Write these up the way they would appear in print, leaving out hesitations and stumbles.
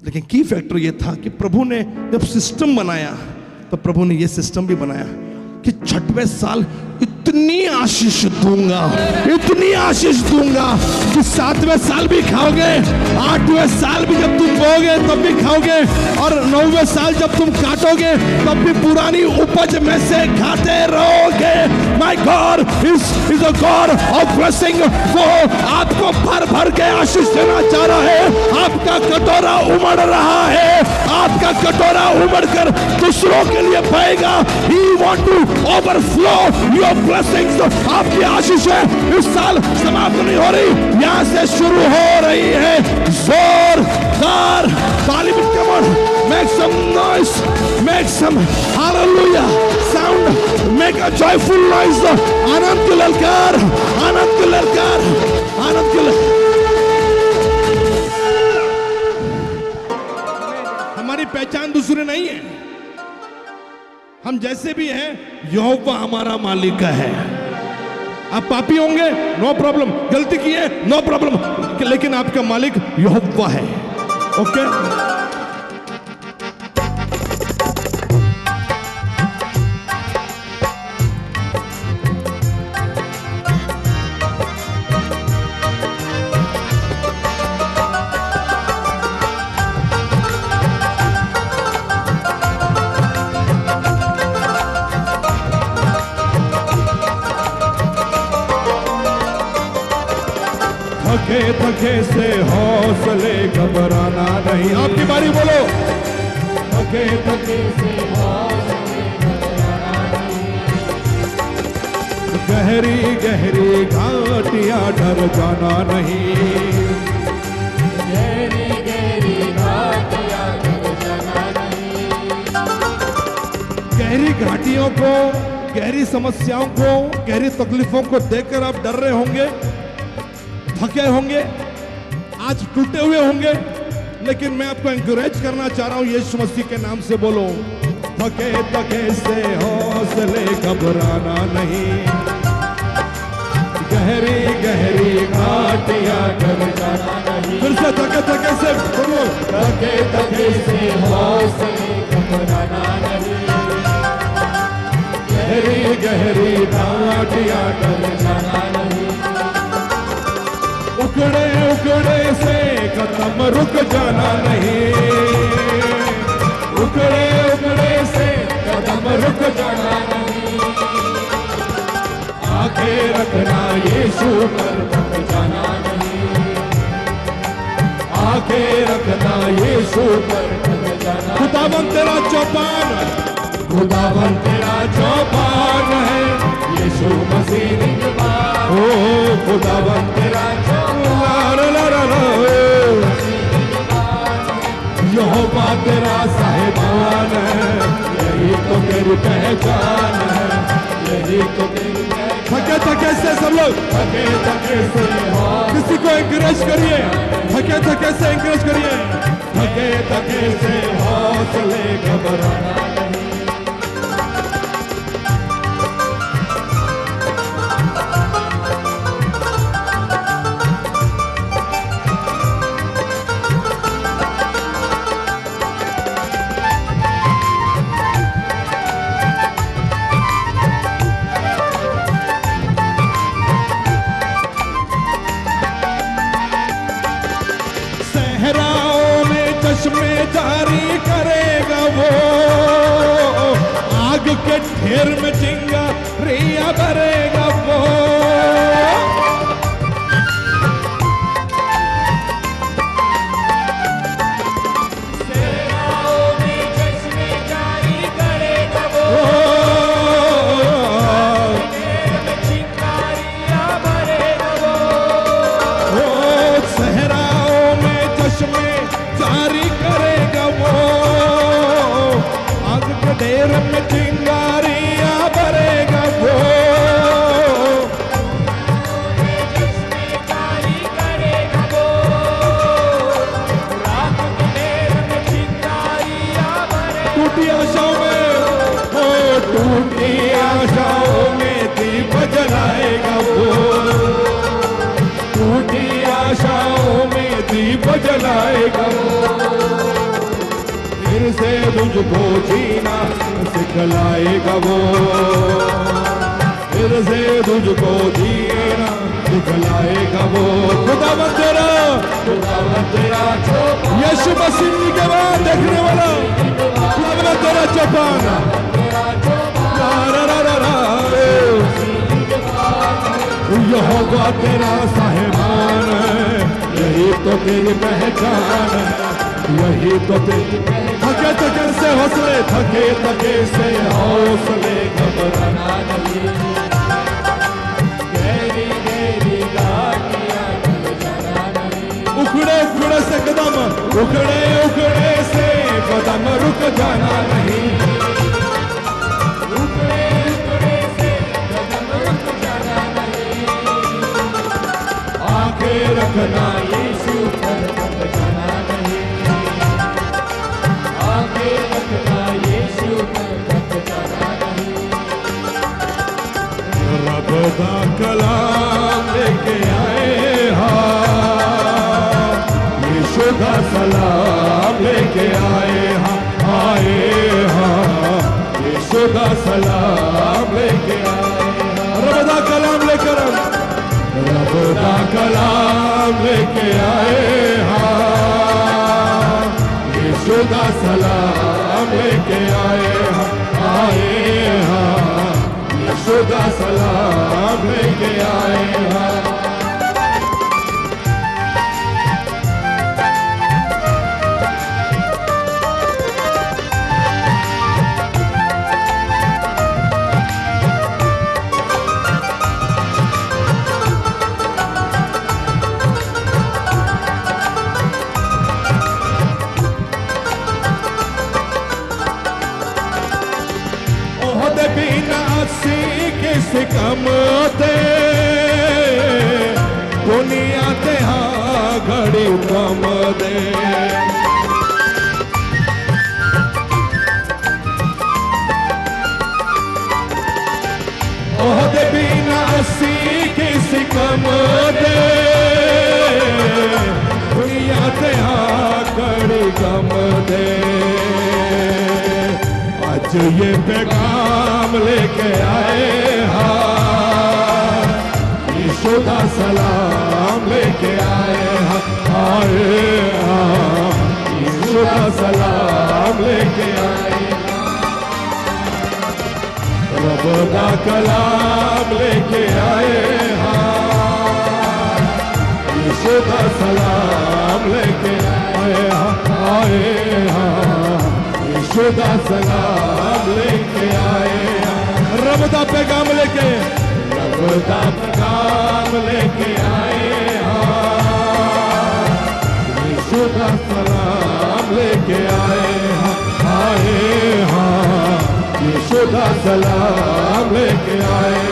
लेकिन की फैक्टर ये था कि प्रभु ने जब सिस्टम बनाया तो प्रभु ने ये सिस्टम भी बनाया कि 6वें साल इतनी आशीष दूंगा, इतनी आशीष दूंगा कि 7वें साल भी खाओगे, 8वें साल भी जब तुम बोगे तब भी खाओगे, और 9वें साल जब तुम काटोगे तब भी पुरानी उपज में से खाते रहोगे। My God is a God of blessing. वो आपको भर भर के आशीष देना चाह रहा है। आपका कटोरा उमड़ रहा है, आपका कटोरा उमड़ कर दूसरों के लिए बहेगा। He want to overflow your blessings। आपकी आशीषें इस साल समाप्त नहीं हो रही, यहां से शुरू हो रही है। जोरदार ताली बजाओ, come on, make some noise, make some hallelujah sound, make a joyful noise। आनंद की ललकार, आनंद की ललकार, आनंद की ललकार। हमारी पहचान दूसरे नहीं है, हम जैसे भी हैं यहोवा हमारा मालिक है। आप पापी होंगे नो प्रॉब्लम, गलती की है नो प्रॉब्लम, लेकिन आपका मालिक यहोवा है। ओके थके थके से हौसले घबराना नहीं। आपकी बारी बोलो। थके थके से हौसले घबराना नहीं। गहरी गहरी घाटियां डर जाना नहीं। गहरी गहरी घाटियां डर जाना नहीं। गहरी घाटियों को, गहरी समस्याओं को, गहरी तकलीफों को देखकर आप डर रहे होंगे, थके होंगे, आज टूटे हुए होंगे, लेकिन मैं आपको एनकरेज करना चाह रहा हूं यीशु मसीह के नाम से बोलो। थके थके से हौसले घबराना नहीं। गहरी गहरी घाटियां डर जाना नहीं। फिर से थके थके से बोलो। थके थके से हौसले घबराना नहीं। गहरी गहरी घाटियां डर जाना नहीं। उकड़े उकड़े से कदम रुक जाना नहीं। उकड़े उकड़े से कदम रुक जाना नहीं। आंखें रखना यीशु पर, थक जाना नहीं। आंखें रखना यीशु पर, थक जाना। खुदावन तेरा चौपान, खुदावन तेरा चौपान है, यीशु मसीह निगहबान। ओ खुदावन तेरा यहोवा तेरा साहिबान है, यही तो तेरी पहचान है, यही तो तेरी पहचान। थके थके से सब लोग, थके थके से किसी को एनकरेज करिए, थके थके से एनकरेज करिए। थके थके से हौसले घबराना नहीं। में जारी करेगा वो, आग के ढेर में चिंगारियां भरेगा वो। सेनाओं में चश्मे जारी करेगा वो, ढेर में चिंगारियां भरेगा वो। सहराओं में चश्मे जारी करेगा वो, आग के ढेर में चिंगारियां भरेगा वो। दीप जलाएगा फिर से तुझको जीना सिखलाएगा वो फिर से तुझको जीना सिखलाएगा वो खुदावंद तेरा यीशु मसीह के बाद देखने वाला खुदावंद तेरा चौपान यहोवा तेरा साहिबान है यही तो तेरी पहचान है यही तो तेरी थके थके से हौसले थके थके से हौसले घबराना नहीं गहरी गहरी घाटियां जाना नहीं उखड़े उखड़े से कदम उखड़े उखड़े से कदम रुक जाना नहीं उखड़े उखड़े से कदम रुक जाना नहीं आंखें रखना यीशु पर कब जाना नहीं रब दा कलाम लेके आए हाँ यीशु दा सलाम लेके आए हाँ यीशु दा सलाम लेके आए रब दा कलाम लेकर रब दा कलाम लेके आए हाँ यीशु दा सलाम लेके आए हाँ यीशु दा सलाम लेके आए हाँ कम दे दुनिया ते हाँ घड़ी कम दे ओहदे बिना असी किसी कम दे दुनिया ते हाँ घड़ी कम दे आज ये पैगाम लेके आए यीशु दा सलाम लेके आए यीशु दा सलाम लेके आए रब दा कलाम लेके आए यीशु दा सलाम लेके आए यीशु दा सलाम लेके आए रब दा पैगाम लेके दा पैगाम लेके आए यीशु दा सलाम लेके आए यीशु दा सलाम लेके आए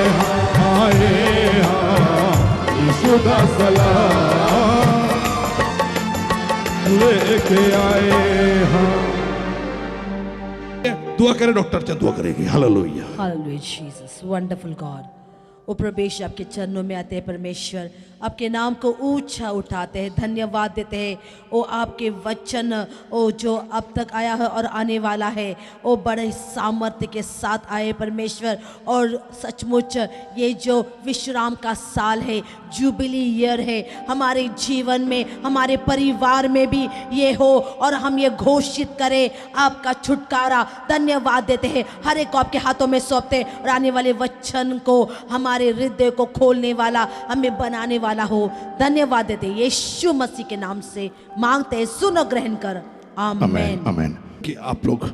यीशु दा सलाम लेके आए दुआ करें डॉक्टर चंद दुआ करेगी hallelujah hallelujah Jesus wonderful God ओ प्रभु आपके चरणों में आते हैं परमेश्वर आपके नाम को ऊंचा उठाते हैं धन्यवाद देते हैं ओ आपके वचन ओ जो अब तक आया है और आने वाला है ओ बड़े सामर्थ्य के साथ आए परमेश्वर और सचमुच ये जो विश्राम का साल है जुबली ईयर है हमारे जीवन में हमारे परिवार में भी ये हो और हम ये घोषित करें आपका छुटकारा धन्यवाद देते हैं हर एक को आपके हाथों में सौंपते और आने वाले वचन को हमारे हृदय को खोलने वाला हमें बनाने वाला हो धन्यवाद देते यीशु मसीह के नाम से मांगते हैं सुनो ग्रहण कर आमीन आमीन कि आप लोग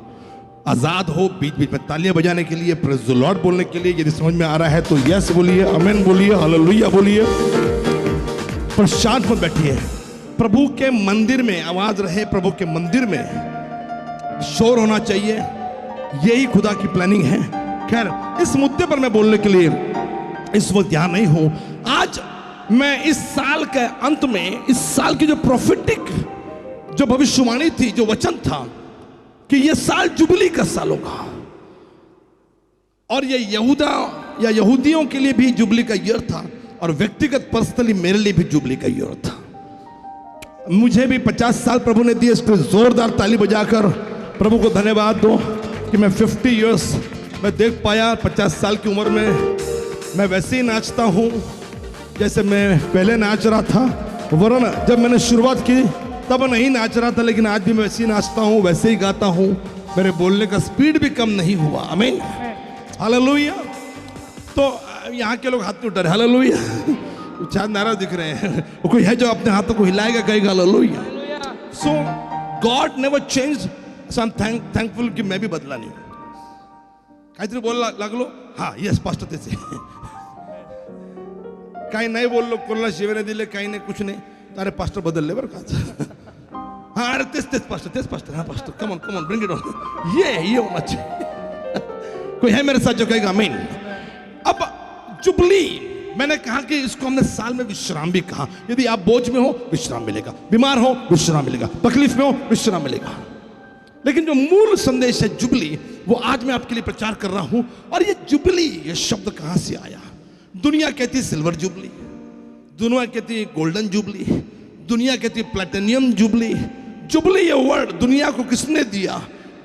आजाद हो बीच बीच में तालियां बजाने के लिए प्रेज़ द लॉर्ड बोलने के लिए यदि समझ में आ रहा है तो यस बोलिए आमीन बोलिए हालेलुया बोलिए पर शांत मत बैठिए प्रभु के मंदिर में आवाज रहे प्रभु के मंदिर में शोर होना चाहिए यही खुदा की प्लानिंग है खैर इस मुद्दे पर मैं बोलने के लिए इस वक्त यहां नहीं हूं आज मैं इस साल के अंत में इस साल की जो प्रोफेटिक जो भविष्यवाणी थी जो वचन था कि यह साल जुबली का साल होगा और ये यहूदा या यहूदियों के लिए भी जुबली का ईयर था और व्यक्तिगत पर्सनली मेरे लिए भी जुबली का ईयर था मुझे भी 50 साल प्रभु ने दिए, इस पर जोरदार ताली बजाकर प्रभु को धन्यवाद दो कि मैं 50 इयर्स मैं देख पाया। 50 साल की उम्र में मैं वैसे ही नाचता हूँ जैसे मैं पहले नाच रहा था, वरना जब मैंने शुरुआत की तब नहीं नाच रहा था, लेकिन आज भी मैं वैसे ही नाचता हूँ, वैसे ही गाता हूँ। मेरे बोलने का स्पीड भी कम नहीं हुआ। आमीन, हालेलुया। तो यहाँ के लोग हाथ नहीं उठा रहे, हालेलुया। शायद नाराज दिख रहे हैं, वो कोई है जो अपने हाथों को हिलाएगा, कहेगा hallelujah. So God never change. So I am thankful कि मैं भी बदला नहीं। काहीतरी बोल लागलो, हाँ यस पास्टर त्याचे काही नाही बोललो, कोणाला शिव्या नाही दिले, काही नाही, कुछ नाही। अरे पास्टर बदलले बरं का। हाँ अरे तेच पास्टर, हाँ pastor, come on bring it on. ये होना चाहिए। कोई है मेरे साथ जो कहेगा आमीन। अब जुबली, मैंने कहा कि इसको हमने साल में विश्राम भी कहा। यदि आप बोझ में हो विश्राम मिलेगा, बीमार हो विश्राम मिलेगा, तकलीफ में हो विश्राम मिलेगा। लेकिन जो मूल संदेश है जुबली, वो आज मैं आपके लिए प्रचार कर रहा हूं। और ये जुबली, ये शब्द कहां से आया? दुनिया कहती है सिल्वर जुबली, दुनिया कहती है गोल्डन जुबली, दुनिया कहती है प्लैटिनियम जुबली। जुबली ये वर्ड दुनिया को किसने दिया?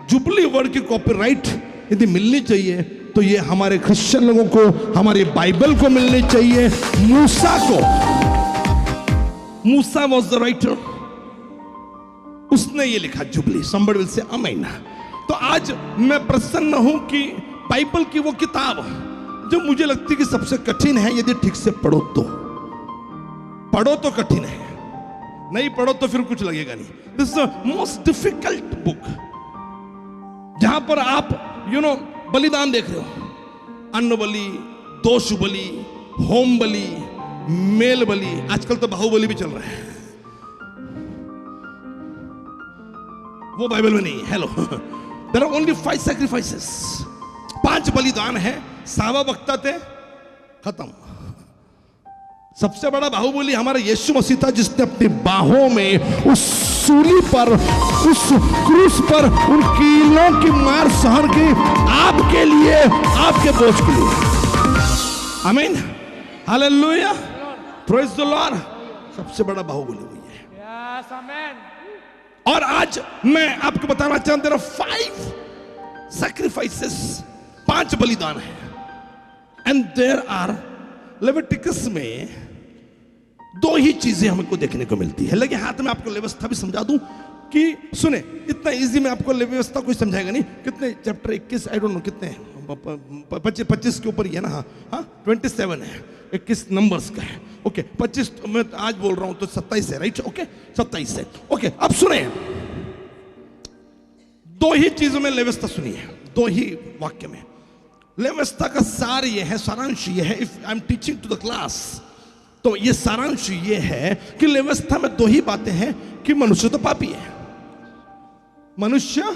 जुबली वर्ड की कॉपीराइट यदि मिलनी चाहिए तो ये हमारे क्रिश्चियन लोगों को, हमारी बाइबल को मिलनी चाहिए। मूसा को, मूसा वॉज द राइटर, उसने ये लिखा जुबली। somebody will say आमीन। तो आज मैं प्रसन्न हूं कि बाइबल की वो किताब जो मुझे लगती कि सबसे कठिन है, यदि ठीक से पढ़ो तो कठिन है, नहीं पढ़ो तो फिर कुछ लगेगा नहीं। This is the most difficult book, जहां पर आप बलिदान देख रहे हो, अन्न बलि, दोष बलि, होम बलि, मेल बलि, आजकल तो बाहुबली भी चल रहा है, वो बाइबल में नहीं है। Hello, there are only 5 sacrifices, 5 बलिदान है। सावा बकता थे, खत्म। सबसे बड़ा बाहुबली हमारा यीशु मसीह था, जिसने अपनी बाहों में उस सूली पर, उस क्रूस पर उन कीलों की मार सहन की, आपके लिए, आपके बोझ के लिए। आमीन, हालेलुया, प्रेज द लॉर्ड। सबसे बड़ा बाहुबली वही है। यस, आमीन। और आज मैं आपको बताना चाहता हूं, 5 सैक्रिफाइसेस, 5 बलिदान है। एंड देयर आर, लेविटिकस में 2 ही चीजें हमको देखने को मिलती है। लेकिन हाथ में आपको व्यवस्था भी समझा दूं कि सुने, इतना इजी में आपको व्यवस्था कोई समझाएगा नहीं। कितने चैप्टर 21, आई डोंट नो कितने हैं, 25 के ऊपर ही है ना। हाँ 27 है, 21 नंबर्स का है। ओके 25 मैं आज बोल रहा हूं तो 27 है, राइट? ओके 27 है। ओके अब सुने, 2 ही चीजों में व्यवस्था सुनिए, 2 ही वाक्य में। व्यवस्था का सार ये है, सारांश ये है। If I am teaching to the class, तो ये सारांश ये है कि व्यवस्था में 2 ही बातें हैं कि मनुष्य तो पापी है, मनुष्य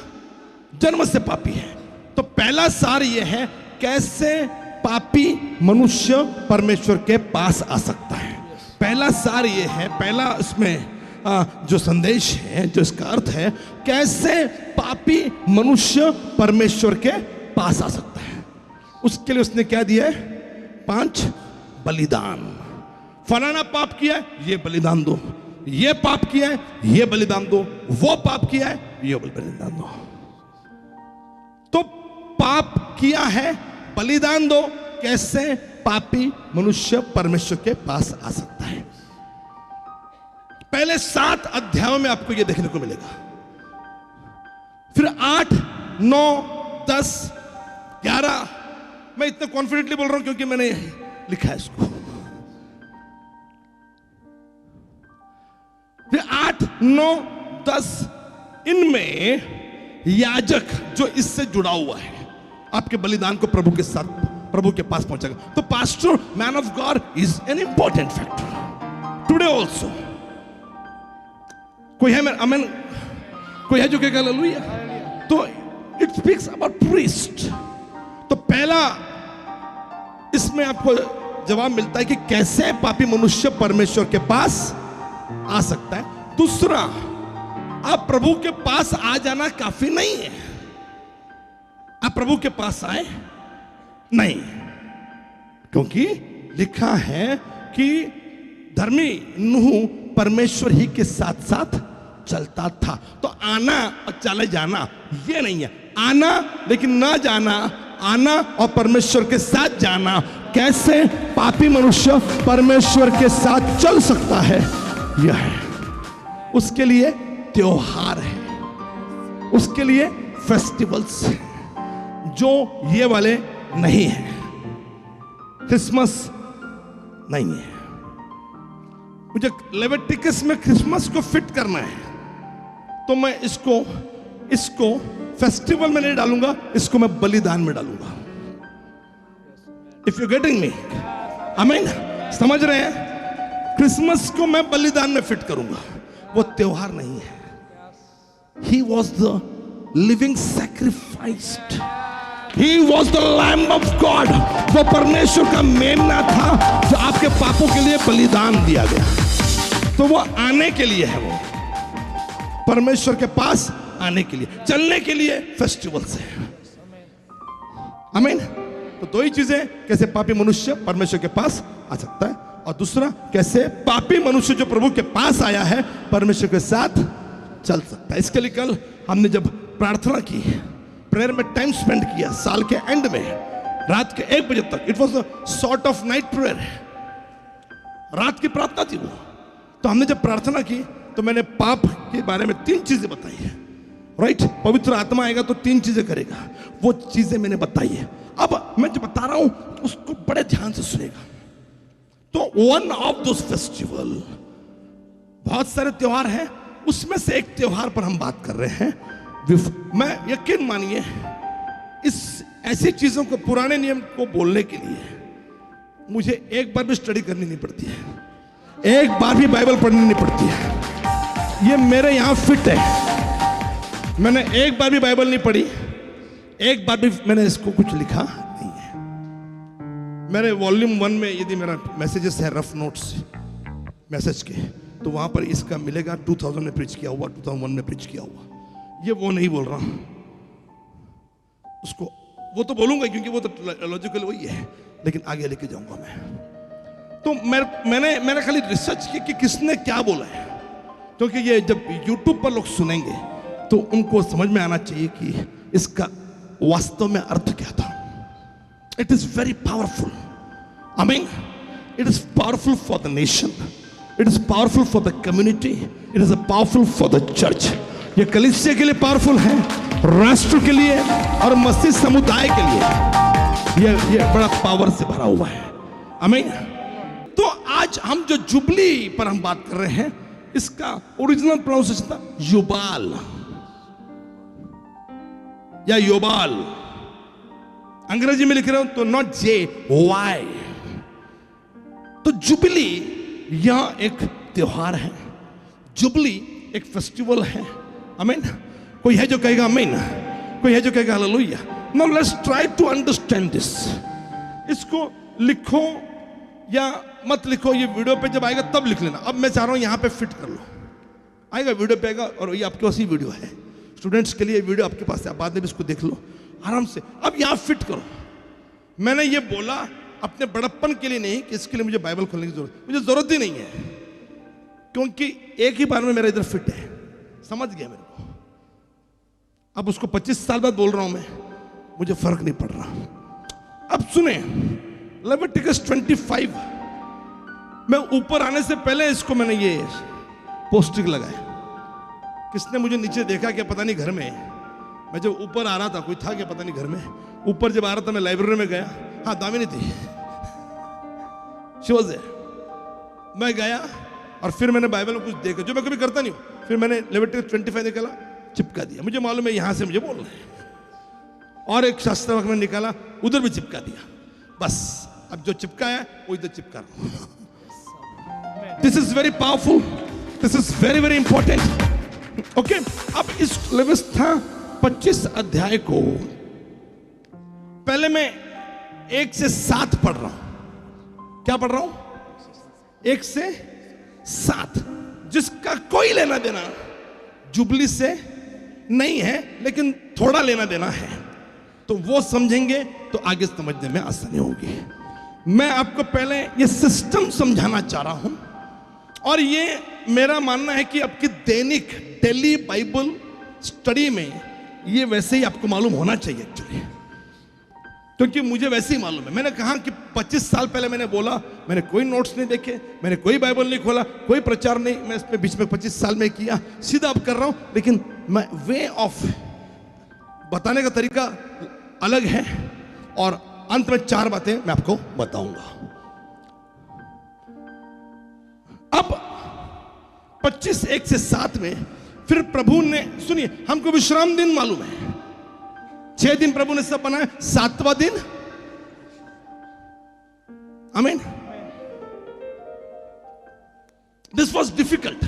जन्म से पापी है। तो पहला सार ये है, कैसे पापी मनुष्य परमेश्वर के पास आ सकता है। पहला सार ये है, पहला इसमें जो संदेश है, जो इसका अर्थ है, कैसे पापी मनुष्य परमेश्वर के पास आ सकता है। उसके लिए उसने क्या दिया है? 5 बलिदान। फलाना पाप किया है, ये बलिदान दो, ये पाप किया है, ये बलिदान दो, वो पाप किया है, ये बलिदान दो। तो पाप किया है, बलिदान दो, कैसे पापी मनुष्य परमेश्वर के पास आ सकता है। पहले 7 अध्यायों में आपको यह देखने को मिलेगा। फिर 8, 9, 10, 11, मैं इतना कॉन्फिडेंटली बोल रहा हूं क्योंकि मैंने लिखा है इसको। फिर 8, 9, 10, इनमें याजक जो इससे जुड़ा हुआ है, आपके बलिदान को प्रभु के साथ, प्रभु के पास पहुंचेगा। तो pastor, man of God is an important factor today also. कोई है मेरा अमेन? कोई है जो कहेगा हालेलुया? तो इट स्पीक्स अबाउट प्रीस्ट। तो पहला इसमें आपको जवाब मिलता है कि कैसे पापी मनुष्य परमेश्वर के पास आ सकता है। दूसरा, आप प्रभु के पास आ जाना काफी नहीं है। आप प्रभु के पास आए नहीं, क्योंकि लिखा है कि धर्मी नूह परमेश्वर ही के साथ साथ चलता था। तो आना और चले जाना ये नहीं है, आना लेकिन ना जाना, आना और परमेश्वर के साथ जाना। कैसे पापी मनुष्य परमेश्वर के साथ चल सकता है, यह है उसके लिए त्योहार है, उसके लिए फेस्टिवल्स है, जो ये वाले नहीं है। क्रिसमस नहीं है। मुझे लेविटिकस में क्रिसमस को फिट करना है, तो मैं इसको फेस्टिवल में नहीं डालूंगा, इसको मैं बलिदान में डालूंगा। इफ यू गेटिंग मी, आमीन, समझ रहे हैं? क्रिसमस को मैं बलिदान में फिट करूंगा, वो त्योहार नहीं है। He was the living sacrificed. He was the Lamb of God. वो परमेश्वर का मेमना था जो आपके पापों के लिए बलिदान दिया गया। तो वो आने के लिए है, वो परमेश्वर के पास आने के लिए, चलने के लिए फेस्टिवल्स है। आमीन। तो दो ही चीजें, कैसे पापी मनुष्य परमेश्वर के पास आ सकता है, और दूसरा कैसे पापी मनुष्य जो प्रभु के पास आया है परमेश्वर के साथ चल सकता है। इसके लिए कल हमने जब प्रार्थना की, प्रेयर में टाइम स्पेंड किया, साल के एंड में रात के 1 बजे तक, it was a sort of night prayer, रात की प्रार्थना थी वो। तो हमने जब प्रार्थना की तो मैंने पाप के बारे में 3 चीजें बताई है, राइट? पवित्र आत्मा आएगा तो 3 चीजें करेगा, वो चीजें मैंने बताई है। अब मैं जो बता रहा हूं उसको बड़े ध्यान से सुनेगा। तो वन ऑफ दोस फेस्टिवल, बहुत सारे त्योहार हैं, उसमें से एक त्योहार पर हम बात कर रहे हैं। मैं यकीन मानिए, इस ऐसी चीजों को, पुराने नियम को बोलने के लिए मुझे एक बार भी स्टडी करनी नहीं पड़ती है, एक बार भी बाइबल पढ़नी नहीं पड़ती है। ये मेरे यहां फिट है। मैंने एक बार भी बाइबल नहीं पढ़ी, एक बार भी मैंने इसको कुछ लिखा नहीं है। मेरे वॉल्यूम 1 में यदि मेरा मैसेजेस है, रफ नोट्स मैसेज के, तो वहां पर इसका मिलेगा 2000 में प्रीच किया हुआ, 2001 में प्रीच किया हुआ। ये वो नहीं बोल रहा हूं, उसको वो तो बोलूंगा क्योंकि वो तो लॉजिकल वही है, लेकिन आगे लेके जाऊंगा मैं। तो मैंने खाली रिसर्च की कि किसने क्या बोला है, क्योंकि ये जब YouTube पर लोग सुनेंगे तो उनको समझ में आना चाहिए कि इसका वास्तव में अर्थ क्या था। It is very powerful, I mean it is powerful for the nation, it is powerful for the community, it is powerful for the church. ये कलीसिया के लिए पावरफुल है, राष्ट्र के लिए और मसीह समुदाय के लिए ये बड़ा पावर से भरा हुआ है। आमीन। तो आज हम जो जुबली पर हम बात कर रहे हैं, इसका ओरिजिनल प्रोनाउंसिएशन था युबाल या योबाल। अंग्रेजी में लिख रहे हो तो नॉट JY। तो जुबली यह एक त्योहार है, जुबली एक फेस्टिवल है। आमीन। कोई है जो कहेगा आमीन, कोई है जो कहेगा hallelujah. Now let's try to understand this. इसको लिखो या मत लिखो, ये वीडियो पे जब आएगा तब लिख लेना। अब मैं चाह रहा हूं यहां पे फिट कर लो, आएगा वीडियो पे आएगा, और ये आपके पास ही वीडियो है, स्टूडेंट्स के लिए वीडियो आपके पास है, आप बाद में भी इसको देख लो आराम से। अब यहां फिट करो। मैंने ये बोला अपने बड़प्पन के लिए नहीं कि इसके लिए मुझे बाइबल खोलने की मुझे जरूरत ही नहीं है, क्योंकि एक ही बार में मेरा इधर फिट है, समझ गया मेरे को। अब उसको 25 साल बाद बोल रहा हूं मैं, मुझे फर्क नहीं पड़ रहा। अब सुने, लेविटिकस 25 मैं ऊपर आने से पहले इसको मैंने ये पोस्टिंग लगाया। किसने मुझे नीचे देखा क्या पता नहीं, घर में मैं जब ऊपर आ रहा था, कोई था क्या पता नहीं घर में, ऊपर जब आ रहा था मैं लाइब्रेरी में गया, हाँ दामिनी थी, शोज है। मैं गया और फिर मैंने बाइबल में कुछ देखा जो मैं कभी करता नहीं हूं, फिर मैंने लेविटिकस 25 निकाला, चिपका दिया। मुझे मालूम है यहां से मुझे बोलना है, और एक शास्त्र वाक्य में निकाला, उधर भी चिपका दिया। बस अब जो चिपका है वो इधर चिपका रहा हूं। This is very powerful, this is very very important. Okay, अब इस व्यवस्था 25 अध्याय को पहले मैं 1 से 7 पढ़ रहा हूं। क्या पढ़ रहा हूं? 1 से 7, जिसका कोई लेना देना जुबली से नहीं है, लेकिन थोड़ा लेना देना है, तो वो समझेंगे तो आगे समझने में आसानी होगी। मैं आपको पहले ये सिस्टम समझाना चाह रहा हूं, और ये मेरा मानना है कि आपकी दैनिक डेली बाइबल स्टडी में ये वैसे ही आपको मालूम होना चाहिए एक्चुअली, क्योंकि मुझे वैसे ही मालूम है। मैंने कहा कि 25 साल पहले मैंने बोला, मैंने कोई नोट्स नहीं देखे, मैंने कोई बाइबल नहीं खोला, कोई प्रचार नहीं, मैं इसमें बीच में 25 साल में किया, सीधा अब कर रहा हूं, लेकिन मैं वे ऑफ बताने का तरीका अलग है। और अंत में 4 बातें मैं आपको बताऊंगा। अब 25:1 से 7 में फिर प्रभु ने, सुनिए, हमको विश्राम दिन मालूम है, 6 दिन प्रभु ने सब बनाया, 7वां दिन, आमीन। This was difficult.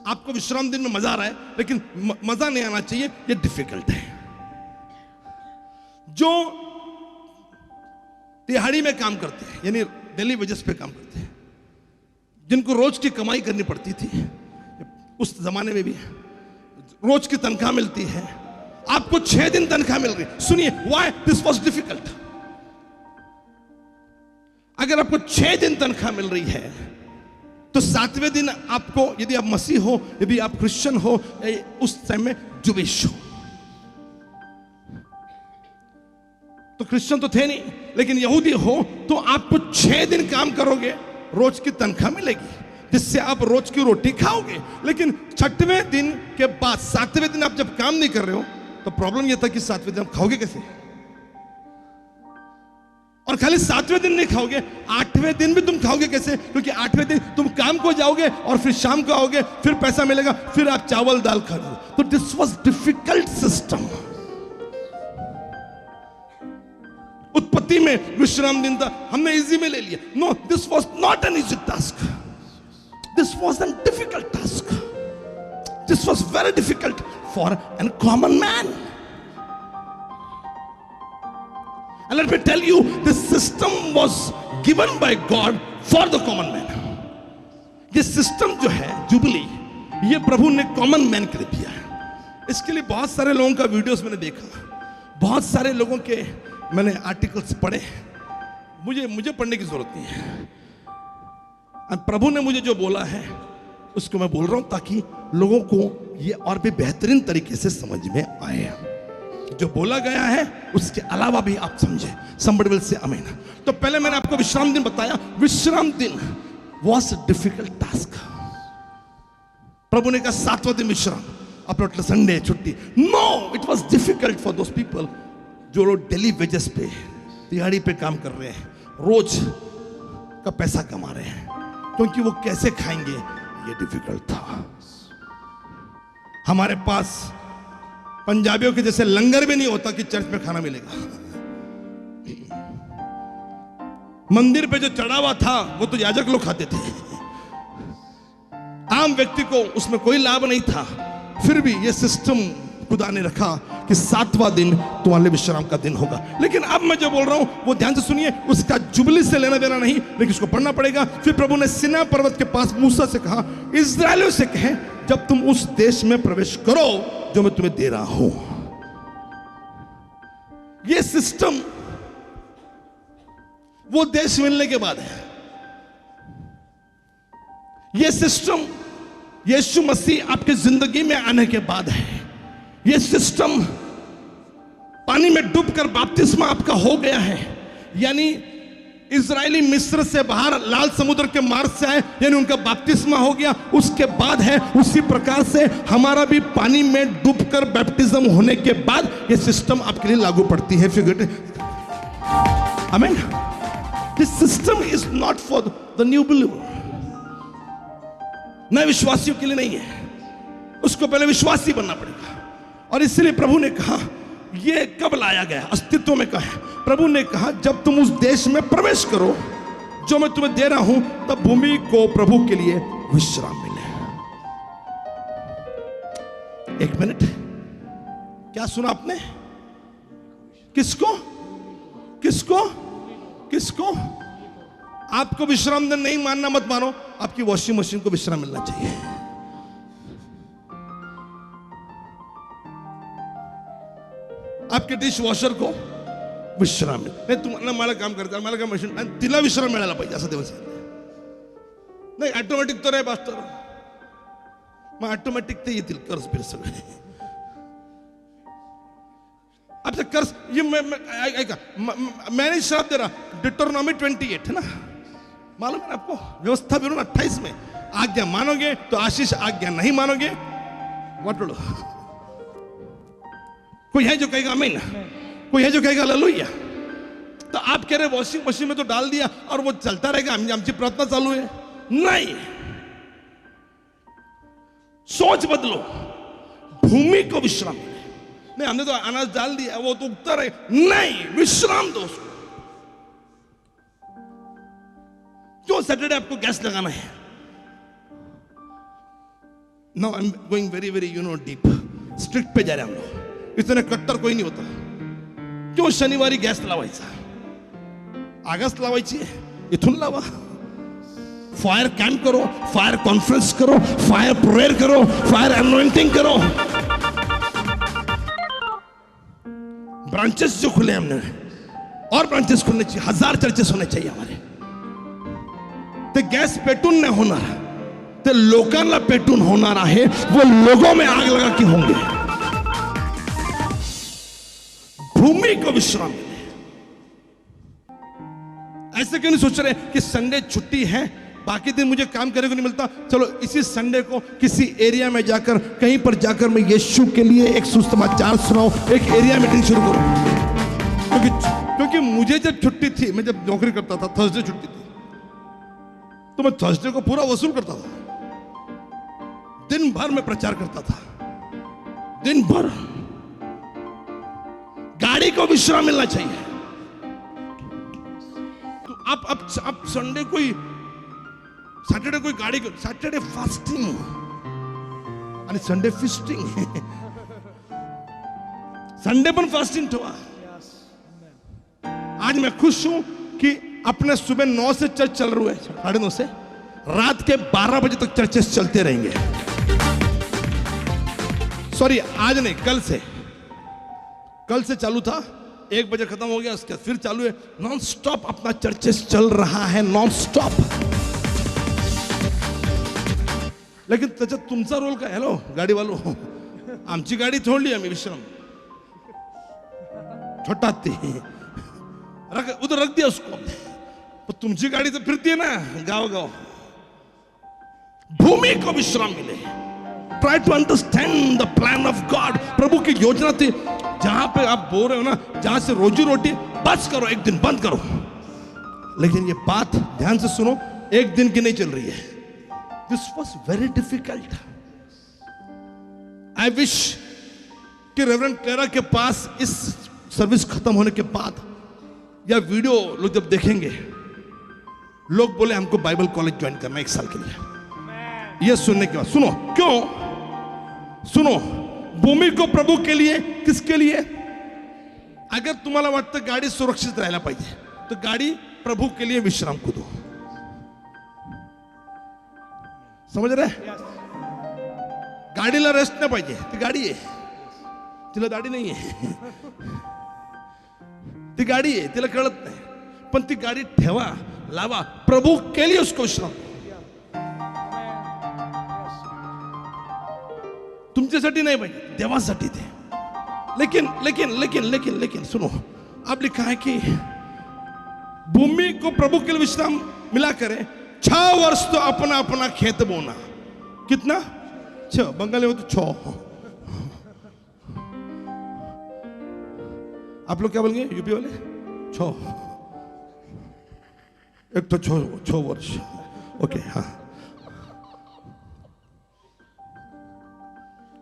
आपको विश्राम दिन में मजा आ रहा है, लेकिन मजा नहीं आना चाहिए, ये डिफिकल्ट है। जो दिहाड़ी में काम करते हैं, यानी डेली वेजेस पे काम करते हैं, जिनको रोज की कमाई करनी पड़ती थी, उस जमाने में भी रोज की तनख्वाह मिलती है, आपको 6 दिन तनख्वाह मिल रही। सुनिए, व्हाई दिस वाज डिफिकल्ट। अगर आपको 6 दिन तनख्वाह मिल रही है, तो 7वें दिन आपको, यदि आप मसीह हो, यदि आप क्रिश्चियन हो, उस टाइम में जुबिश हो। तो क्रिश्चियन तो थे नहीं, लेकिन यहूदी हो तो आपको 6 दिन काम करोगे, रोज की तनख्वाह मिलेगी, जिससे आप रोज की रोटी खाओगे। लेकिन 6वें दिन के बाद 7वें दिन आप जब काम नहीं कर रहे हो, तो प्रॉब्लम यह था कि 7वें दिन आप खाओगे कैसे? और खाली 7वें दिन नहीं खाओगे, 8वें दिन भी तुम खाओगे कैसे? क्योंकि 8वें दिन तुम काम को जाओगे और फिर शाम को आओगे, फिर पैसा मिलेगा, फिर आप चावल दाल खाओगे। तो दिस वाज डिफिकल्ट सिस्टम। उत्पत्ति में विश्राम दिन था, हमने इजी में ले लिया। No, this was not an easy task, this was an difficult task. This was very difficult for an common man. And let me tell you, this system was given by God for the common man. ये system जो है jubilee, ये प्रभु ने common man के लिए दिया है। इसके लिए बहुत सारे लोगों का वीडियोस मैंने देखा, बहुत सारे लोगों के मैंने आर्टिकल्स पढ़े, मुझे पढ़ने की जरूरत नहीं है। और प्रभु ने मुझे जो बोला है उसको मैं बोल रहा हूं, ताकि लोगों को ये और भी बेहतरीन तरीके से समझ में आए। जो बोला गया है उसके अलावा भी आप समझे। Somebody will say amen। तो पहले मैंने आपको विश्राम दिन बताया। विश्राम दिन was a difficult task। प्रभु ने कहा 7वां दिन विश्राम, अपना संडे छुट्टी। No, it was difficult for those people जो लोग डेली वेजेस पे, दिहाड़ी पे काम कर रहे हैं, रोज का पैसा कमा रहे हैं, क्योंकि वो कैसे खाएंगे, ये डिफिकल्ट था। हमारे पास पंजाबियों के जैसे लंगर भी नहीं होता कि चर्च में खाना मिलेगा। मंदिर पे जो चढ़ावा था वो तो याजक लोग खाते थे, आम व्यक्ति को उसमें कोई लाभ नहीं था। फिर भी ये सिस्टम खुदा ने रखा कि 7वां दिन तुम्हारे विश्राम का दिन होगा। लेकिन अब मैं जो बोल रहा हूं वो ध्यान से सुनिए, उसका जुबली से लेना देना नहीं, लेकिन उसको पढ़ना पड़ेगा। फिर प्रभु ने सिना पर्वत के पास मूसा से कहा, इस्राएलियों से कहे, जब तुम उस देश में प्रवेश करो जो मैं तुम्हें दे रहा हूं। यह सिस्टम वो देश मिलने के बाद है। यह सिस्टम यीशु मसीह आपकी जिंदगी में आने के बाद है। यह सिस्टम पानी में डूबकर बपतिस्मा आपका हो गया है, यानी इजरायली मिस्र से बाहर लाल समुद्र के मार्ग से आए, यानी उनका बपतिस्मा हो गया, उसके बाद है। उसी प्रकार से हमारा भी पानी में डूबकर बैप्टिज्म होने के बाद यह सिस्टम आपके लिए लागू पड़ती है। आमीन। This system is not for the new believer, नए विश्वासियों के लिए नहीं है, उसको पहले विश्वासी बनना पड़ेगा। और इसलिए प्रभु ने कहा, ये कब लाया गया, अस्तित्व में कहा है। प्रभु ने कहा, जब तुम उस देश में प्रवेश करो जो मैं तुम्हें दे रहा हूं, तब भूमि को प्रभु के लिए विश्राम मिले। एक मिनट, क्या सुना आपने? किसको किसको किसको? आपको विश्राम दिन नहीं मानना मत मानो, आपकी वॉशिंग मशीन को विश्राम मिलना चाहिए। आपके डिश वॉशर को विश्राम मिले। तुम्हाला मला काम करता, मला काम मशीन तिला विश्राम मिळाला पाहिजे असं देवाचं. नाही ऑटोमॅटिक तर नाही पास्टर, मग ऑटोमॅटिक ते येतील कर्ज बिर सगळे. आपसे कर्ज ये ऐका, मैंने श्राप दे रहा डिटोनॉमी 28 है ना, मालूम है आपको, व्यवस्था विवरण 28 में, आज्ञा मानोगे तो आशीष, आज्ञा नहीं मानोगे वाटोड़ो. कोई है जो कहेगा आमीन, कोई है जो कहेगा हालेलुया. तो आप कह रहे वॉशिंग मशीन में तो डाल दिया और वो चलता रहेगा, आमची प्रार्थना चालू है. नहीं, सोच बदलो. भूमि को विश्राम मिले. नहीं हमने तो अनाज डाल दिया वो तो उगता रहे, नहीं, विश्राम दो उसको. क्यों सैटरडे आपको गैस लगाना है? No I am going very very deep, strict पे जा रहे हम लोग. इतने कट्टर कोई नहीं होता. क्यों शनिवारी गॅस लावायचा? आगस्ट लावायची, इथून लावा. फायर कैंप करो, फायर कॉन्फ्रेंस करो, फायर प्रेयर करो, फायर अनॉइंटिंग करो. ब्रांचेस जो खुले हमने, और ब्रांचेस खुलने चाहिए, 1000 चर्चेस होने चाहिए हमारे. ते गॅस पेटून नाही होणार, ते लोकांना पेटून होणार आहे. वो लोगों में आग लगा के होंगे. भूमि को विश्राम मिले. ऐसे क्यों नहीं सोच रहे कि संडे छुट्टी है, बाकी दिन मुझे काम करने को नहीं मिलता, चलो इसी संडे को किसी एरिया में जाकर, कहीं पर जाकर मैं यीशु के लिए एक सुसमाचार सुनाऊं, एक एरिया मीटिंग शुरू करूं. क्योंकि मुझे जब छुट्टी थी, मैं जब नौकरी करता था, थर्सडे छुट्टी थी, तो मैं थर्सडे को पूरा वसूल करता था. दिन भर मैं प्रचार करता था, दिन भर. गाड़ी को विश्राम मिलना चाहिए. तो आप संडे कोई, सॅटरडे कोई गाडी, सॅटरडे फास्टिंग आणि संडे फिस्टिंग. संडे पण फास्टिंग ठेवा. आज मैं खुश हूं कि अपने सुबह 9 से चर्च चल रहे हैं, 9:30 से रात के 12 बजे तक चर्चेस चलते रहेंगे. सॉरी आज नहीं, कल से चालू था, 1 बजे खत्म हो गया, उसके फिर चालू है. नॉन स्टॉप अपना चर्चेस चल रहा है, नॉन स्टॉप. लेकिन त्याच्यात तुमचा रोल काय? हॅलो गाडी वालो, आमची गाडी सोडली आम्ही विश्राम, छोटा ते उधर रख दिया उसको. पर तुमची गाड़ी तो फिरती है ना गाँव गाँव. भूमि को विश्राम मिले. Try to understand the plan of God. प्रभु की योजना थी. जहां पे आप बोल रहे हो ना, जहां से रोजी रोटी, बस करो, एक दिन बंद करो. लेकिन ये बात ध्यान से सुनो, एक दिन की नहीं चल रही है. This was very difficult. I wish कि रेवरेंड क्लेरा के पास इस सर्विस खत्म होने के बाद या वीडियो लोग जब देखेंगे, लोग बोले हमको बाइबल कॉलेज ज्वाइन करना 1 साल के लिए. ये सुनने के बाद सुनो, क्यों सुनो, भूमि को प्रभु के लिए, किसके लिए? अगर तुम्हाला वाटतं गाडी सुरक्षित राहायला पाहिजे, तो गाडी प्रभु के लिए विश्राम को दो. समझ रहे? गाडीला रेस्ट नाही पाहिजे, ती गाडी आहे, तिला दाढी नाही आहे. ती गाडी आहे, तिला कळत नाही, पण ती गाडी ठेवा, लावा, प्रभु के लिए उसको विश्राम. तुमच्यासाठी नाही पाहिजे, देवासाठी ते. लेकिन लेकिन लेकिन लेकिन लेकिन सुनो, अब लिखा है कि भूमि को प्रभु के लिए विश्राम मिला करे. 6 वर्ष तो अपना अपना खेत बोना. कितना? 6. बंगाली में तो 6. आप लोग क्या बोलेंगे यूपी वाले? 6. एक तो 6 वर्ष. ओके, हाँ.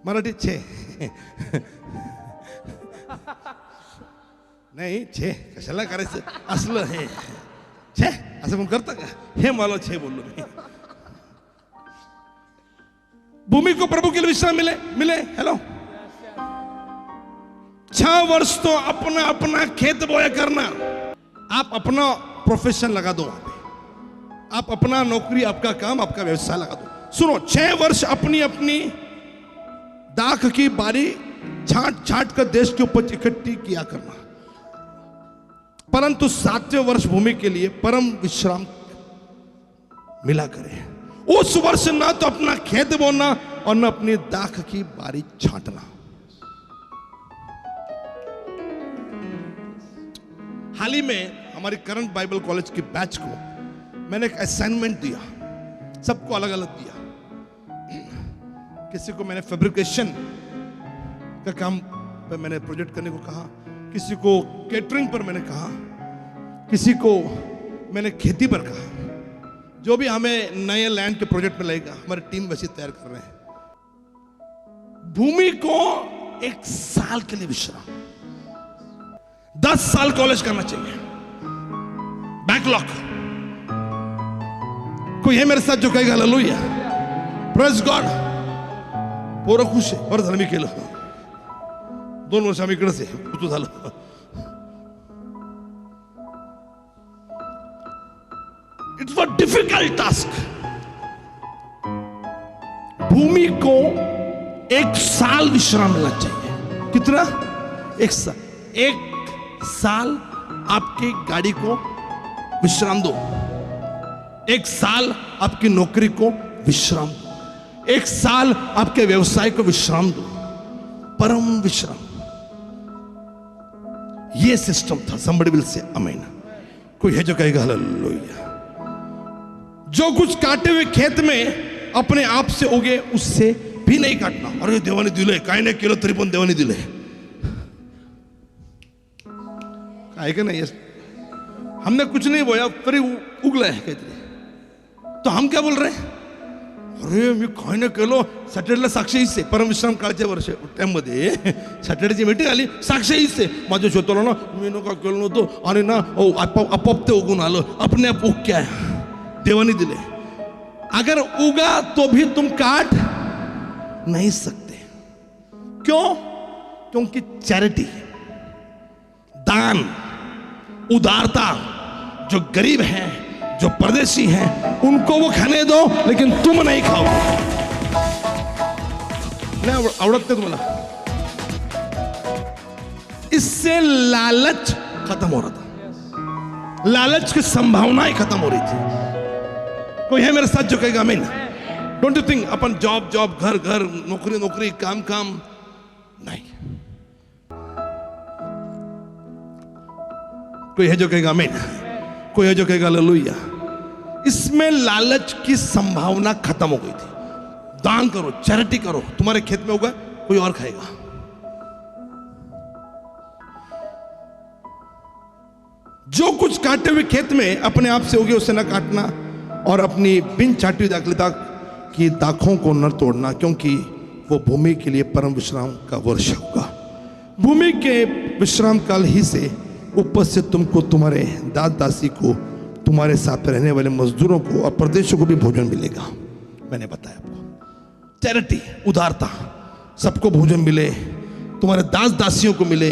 मराठी 6 नाही, 6 कशाला करायचं असलं हे 6 असं कोण करतं का? हे मला 6 बोललो मी. भूमि को प्रभु के लिए विश्राम मिले. हेलो, 6 वर्ष तो अपना अपना खेत बोया करना. आप अपना प्रोफेशन लगा दो वहां पे, आप अपना नौकरी, आपका काम, आपका व्यवसाय लगा दो. सुनो, 6 वर्ष अपनी अपनी दाख की बारी छाट छाट कर देश के ऊपर इकट्ठी किया करना. परंतु 7वें वर्ष भूमि के लिए परम विश्राम मिला करे. उस वर्ष ना तो अपना खेत बोना और ना अपनी दाख की बारी छांटना। हाल ही में हमारी करंट बाइबल कॉलेज की बैच को मैंने एक असाइनमेंट दिया, सबको अलग अलग दिया। किसी को मैंने फैब्रिकेशन का काम पर मैंने प्रोजेक्ट करने को कहा, किसी को केटरिंग पर मैंने कहा, किसी को मैंने खेती पर कहा। जो भी हमें नए लैंड के प्रोजेक्ट में लगेगा, हमारी टीम वैसे तैयार कर रहे हैं। भूमि को 1 साल के लिए विश्राम, 10 साल कॉलेज करना चाहिए, बैकलॉग। कोई है मेरे साथ जो कहेगा हालेलुया, प्रेज गॉड। पूरा खुश आहे, बरं झालं मी केलं। 2 वर्ष आम्ही इकडेच आहे, तू झालं। It was difficult task. भूमि को 1 साल विश्राम मिलना चाहिए। कितना? 1 साल। 1 साल आपकी गाड़ी को विश्राम दो, 1 साल आपकी नौकरी को विश्राम दो, 1 साल आपके व्यवसाय को विश्राम दो, परम विश्राम। ये सिस्टम था। somebody will say आमीन। कोई है जो कहेगा हालेलुया। जो कुछ काटे हुए खेत में अपने आप से उगे उससे भी नहीं काटना। अरे देवाने दिले, काय नाही केलं तरी पण देवाने दिले, काय का नाही, हमने कुछ नहीं बोया तरी उगला है काहीतरी। तो हम क्या बोल रहे हैं? अरे मी काय नाही केलं, सॅटर्डेला साक्षी हीच आहे। परमविश्राम काळच्या वर्ष टाइममध्ये सॅटर्डेची मीटिंग आली, साक्षी हीच आहे। माझ्या स्वतःला ना मी नका केलं नव्हतं आणि ना आपोआप ते उगून आलं, अपने आप उग क्या है, देवाने दिले। अगर उगा तो भी तुम काट नहीं सकते। क्यों? क्योंकि चैरिटी, दान, उदारता, जो गरीब हैं, जो परदेशी हैं, उनको वो खाने दो, लेकिन तुम नहीं खाओ। नहीं आवड़ते तुम्हाला? इससे लालच खत्म हो रहा था, लालच की संभावनाएं खत्म हो रही थी। कोई है मेरे साथ जो कहेगा आमीन? Don't you think upon job job, घर घर, नौकरी नौकरी, काम काम, नहीं। कोई है जो कहेगा आमीन? कोई है जो कहेगा हालेलुया? इसमें लालच की संभावना खत्म हो गई थी। दान करो, चैरिटी करो, तुम्हारे खेत में होगा, कोई और खाएगा। जो कुछ काटे हुए खेत में अपने आप से उगे उसे न काटना, और अपनी बिन छाटी हुई दाखलता की दाखों को न तोड़ना, क्योंकि वो भूमि के लिए परम विश्राम का वर्ष होगा। भूमि के विश्राम काल ही से ऊपर से तुमको, तुम्हारे दास दासी को, तुम्हारे साथ रहने वाले मजदूरों को और परदेशियों को भी भोजन मिलेगा। मैंने बताया आपको, चैरिटी, उदारता, सबको भोजन मिले, तुम्हारे दास दासियों को मिले,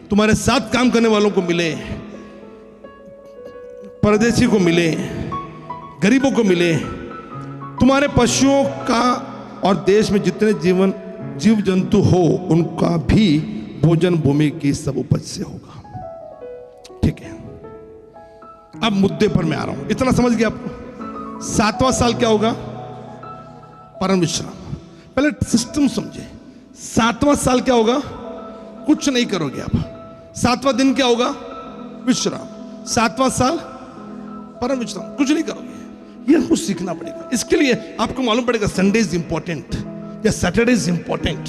तुम्हारे साथ काम करने वालों को मिले, परदेशी को मिले, गरीबों को मिले, तुम्हारे पशुओं का और देश में जितने जीव जंतु हो उनका भी भोजन भूमि की सब उपज से होगा। ठीक है, अब मुद्दे पर मैं आ रहा हूं। इतना समझ गया आपको? 7वां साल क्या होगा? परम विश्राम। पहले सिस्टम समझे। 7वां साल क्या होगा? कुछ नहीं करोगे आप। 7वां दिन क्या होगा? विश्राम। 7वां साल परम विश्राम, कुछ नहीं करोगे। ये हमको सीखना पड़ेगा। इसके लिए आपको मालूम पड़ेगा संडे इज इंपॉर्टेंट या सैटरडे इज इंपॉर्टेंट।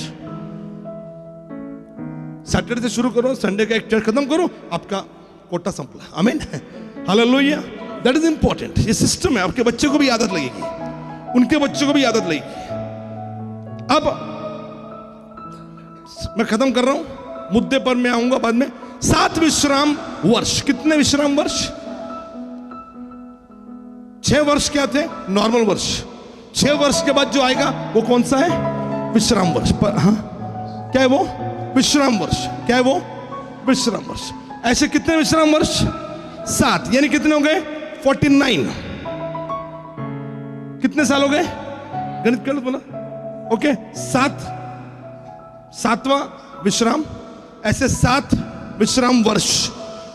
सैटरडे से शुरू करो, संडे का एक चर्च खत्म करो, आपका कोटा संपला। आमीन, हालेलुया। That is important. ये सिस्टम है। आपके बच्चे को भी आदत लगेगी, उनके बच्चों को भी आदत लगेगी। अब मैं खत्म कर रहा हूं, मुद्दे पर मैं आऊंगा बाद में। 7 विश्राम वर्ष। कितने विश्राम वर्ष? 6 वर्ष क्या थे? नॉर्मल वर्ष। 6 वर्ष के बाद जो आएगा वो कौन सा है? विश्राम वर्ष। पर हाँ, क्या है वो? विश्राम वर्ष। क्या है वो? विश्राम वर्ष। ऐसे कितने विश्राम वर्ष? 7, यानी कितने हो गए? 49। कितने साल हो गए? गणित कर लो बोला। ओके, 7वां विश्राम, ऐसे 7 विश्राम वर्ष।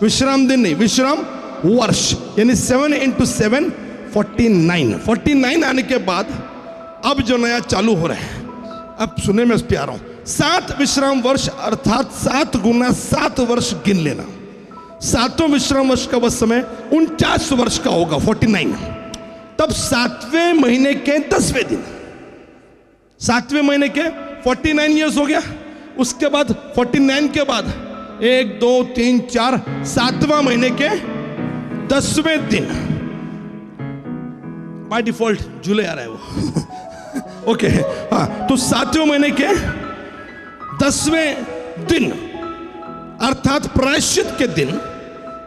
विश्राम दिन नहीं, विश्राम वर्ष, यानी 7 × 7 49 आने के बाद अब जो नया चालू हो रहा है, अब सुने मैं उस पे आ रहा हूं। 7 विश्राम वर्ष अर्थात 7 गुना 7 वर्ष गिन लेना। 7वें विश्राम वर्ष का वह समय 49 वर्ष का होगा, 49। तब 7वें महीने के 10वें दिन, 7वें महीने के 49 ईयर्स हो गया। उसके बाद 49 के बाद 1 2 3 4 7वां महीने के 10वें दिन, बाय डिफॉल्ट जुलाई आ रहा है वो ओके हाँ, तो 7वें महीने के 10वें दिन अर्थात प्रायश्चित के दिन।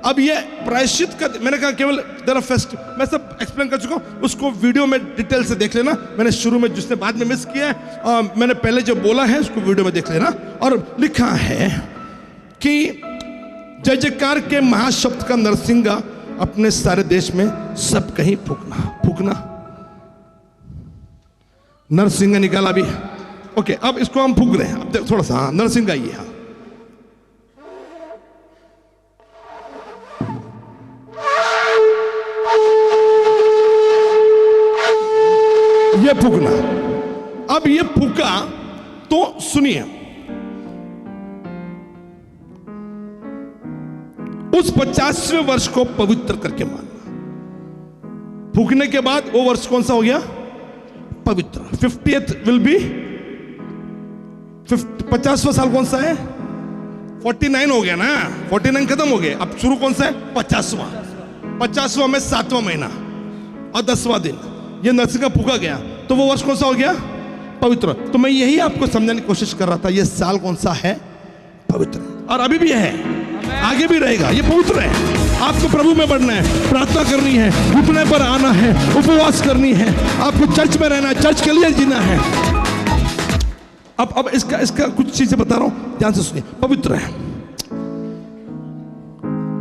अब ये प्रायश्चित का मैंने कहा केवल देयर फेस्ट, मैं सब एक्सप्लेन कर चुका हूं, उसको वीडियो में डिटेल से देख लेना। मैंने शुरू में जिसने बाद में मिस किया है, मैंने पहले जो बोला है उसको वीडियो में देख लेना। और लिखा है कि जय जयकार के महाशब्द का नरसिंगा अपने सारे देश में सब कहीं फूकना। नरसिंगा निकाला भी, ओके। अब इसको हम फूक रहे हैं, अब थोड़ा सा हाँ, नरसिंगा ये हाँ, ये फूकना। अब ये फूका तो सुनिए, उस 50वें वर्ष को पवित्र करके मानना। फूकने के बाद वो वर्ष कौन सा हो गया? पवित्र। 50th विल बी 50वां साल कौन सा है? 49 हो गया ना, 49 खत्म हो गए। अब शुरू कौन सा है? 50वां में 7वां महीना और 10वां दिन ये नरसिंगा फूका गया, तो वो वर्ष कौन सा हो गया? पवित्र। तो मैं यही आपको समझाने की कोशिश कर रहा था, ये साल कौन सा है? पवित्र। और अभी भी है, आगे भी रहेगा, ये पवित्र है। आपको प्रभु में बढ़ना है, प्रार्थना करनी है, घुटने पर आना है, उपवास करनी है, आपको चर्च में रहना है, चर्च के लिए जीना है। अब इसका कुछ चीजें बता रहा हूं, ध्यान से सुनिए। पवित्र है,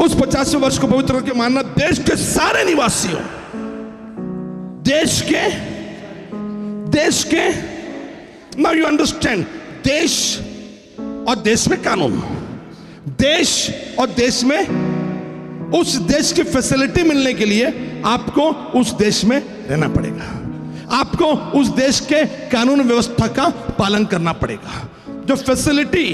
उस 50वें वर्ष को पवित्र करके मानना। देश के सारे निवासियों, देश के नाउ यू अंडरस्टैंड, देश और देश में कानून, देश और देश में, उस देश की फैसिलिटी मिलने के लिए आपको उस देश में रहना पड़ेगा, आपको उस देश के कानून व्यवस्था का पालन करना पड़ेगा। जो फैसिलिटी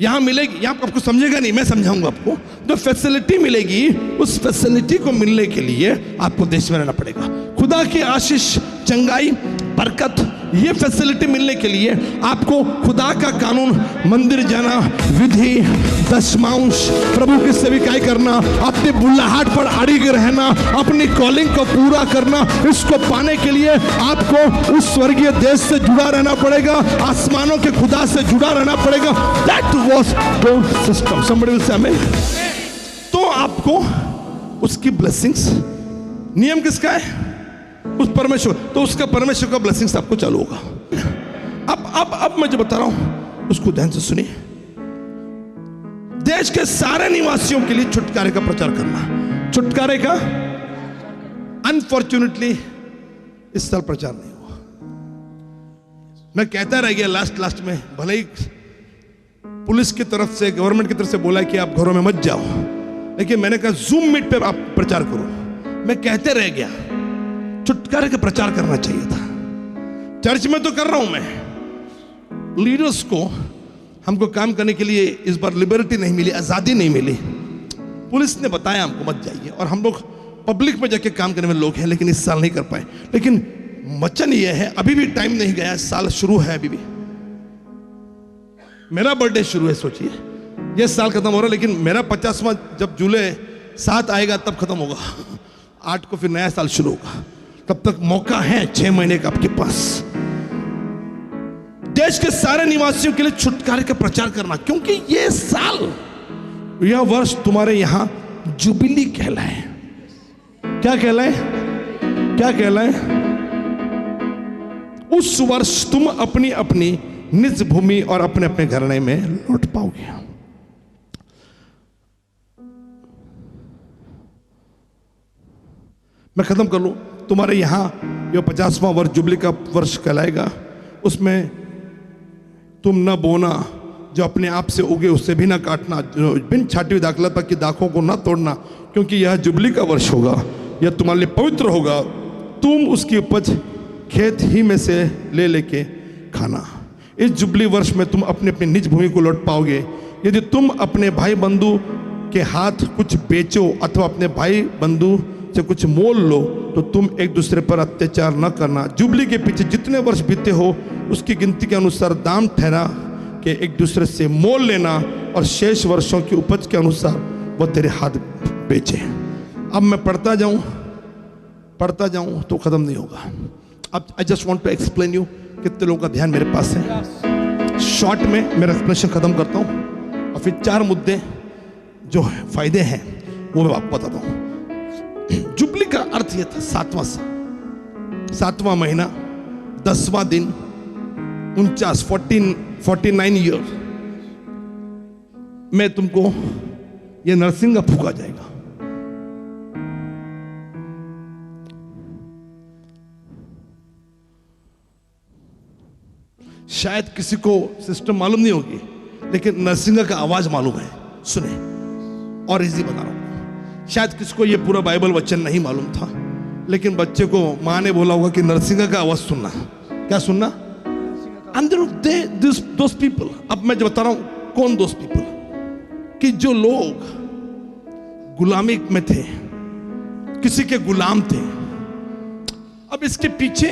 यहां मिलेगी, यहां आपको समझेगा नहीं, मैं समझाऊंगा आपको। जो फैसिलिटी मिलेगी, उस फैसिलिटी को मिलने के लिए आपको देश में रहना पड़ेगा। खुदा की आशीष, चंगाई, बरकत, ये फैसिलिटी मिलने के लिए आपको खुदा का कानून, मंदिर जाना, विधि, दशमांश, प्रभु की सेविकाई करना, अपनी बुल्लाहट पर अड़िग रहना, अपनी कॉलिंग को पूरा करना, इसको पाने के लिए आपको उस स्वर्गीय देश से जुड़ा रहना पड़ेगा, आसमानों के खुदा से जुड़ा रहना पड़ेगा। That was the system. Somebody will say amen. तो आपको उसकी ब्लेसिंग्स, नियम किसका है? उस परमेश्वर, तो उसका परमेश्वर का ब्लेसिंग्स आपको चालू होगा। अब मैं जो बता रहा हूं उसको ध्यान से सुनिए। देश के सारे निवासियों के लिए छुटकारे का प्रचार करना। छुटकारे का अनफॉर्चुनेटली इस साल प्रचार नहीं हुआ। मैं कहता रह गया लास्ट में, भले ही पुलिस की तरफ से, गवर्नमेंट की तरफ से बोला कि आप घरों में मत जाओ, लेकिन मैंने कहा जूम मीट पे आप प्रचार करो। मैं कहते रह गया, छुटकारे का प्रचार करना चाहिए था। चर्च में तो कर रहा हूं मैं, लीडर्स को, हमको काम करने के लिए इस बार लिबर्टी नहीं मिली, आजादी नहीं मिली। पुलिस ने बताया हमको मत जाइए, और हम लोग पब्लिक में जाके काम करने में लोग हैं, लेकिन इस साल नहीं कर पाए। लेकिन वचन ये है, अभी भी टाइम नहीं गया, साल शुरू है। अभी भी मेरा बर्थडे शुरू है, सोचिए ये साल खत्म हो रहा है, लेकिन मेरा 50वां जब जुलाई 7 आएगा तब खत्म होगा, 8 को फिर नया साल शुरू होगा। तब तक मौका है 6 महीने का आपके पास। देश के सारे निवासियों के लिए छुटकारे का प्रचार करना, क्योंकि ये साल, यह वर्ष तुम्हारे यहां जुबिली कहलाए। क्या कहलाए? क्या कहलाए? उस वर्ष तुम अपनी अपनी निज भूमि और अपने अपने घराने में लौट पाओगे। मैं खत्म कर लूं। तुम्हारे यहां जो 50वां वर्ष जुबली का वर्ष कहलाएगा, उसमें तुम न बोना, जो अपने आप से उगे उससे भी ना काटना, बिन छाटी हुई दाखलता की दाखों को ना तोड़ना, क्योंकि यह जुबली का वर्ष होगा। यह तुम्हारे लिए पवित्र होगा, तुम उसकी उपज खेत ही में से ले लेके खाना। इस जुबली वर्ष में तुम अपनी अपनी निज भूमि को लौट पाओगे। यदि तुम अपने भाई बंधु के हाथ कुछ बेचो अथवा अपने भाई बंधु से कुछ मोल लो तो तुम एक दूसरे पर अत्याचार न करना। जुबली के पीछे जितने वर्ष बीते हो उसकी गिनती के अनुसार दाम ठहरा के एक दूसरे से मोल लेना, और शेष वर्षों की उपज के अनुसार वो तेरे हाथ बेचे। अब मैं पढ़ता जाऊं तो खत्म नहीं होगा। अब I just want to explain you. कितने लोगों का ध्यान मेरे पास है? शॉर्ट में मेरा एक्सप्लेनेशन खत्म करता हूं और फिर 4 मुद्दे जो फायदे हैं वो मैं आपको बताता हूं। जुबली का अर्थ यह था 7वां महीना 10वां दिन 49 ईयर में तुमको ये नरसिंह का फूका जाएगा। शायद किसी को सिस्टम मालूम नहीं होगी, लेकिन नरसिंह का आवाज मालूम है। सुने, और इजी बता रहा हूं। शायद किसी को यह पूरा बाइबल वचन नहीं मालूम था, लेकिन बच्चे को माँ ने बोला होगा कि नरसिंह का आवाज सुनना। क्या सुनना? Those people. अब मैं जो बता रहा हूं कौन दोस पीपल, कि जो लोग गुलामी में थे, किसी के गुलाम थे। अब इसके पीछे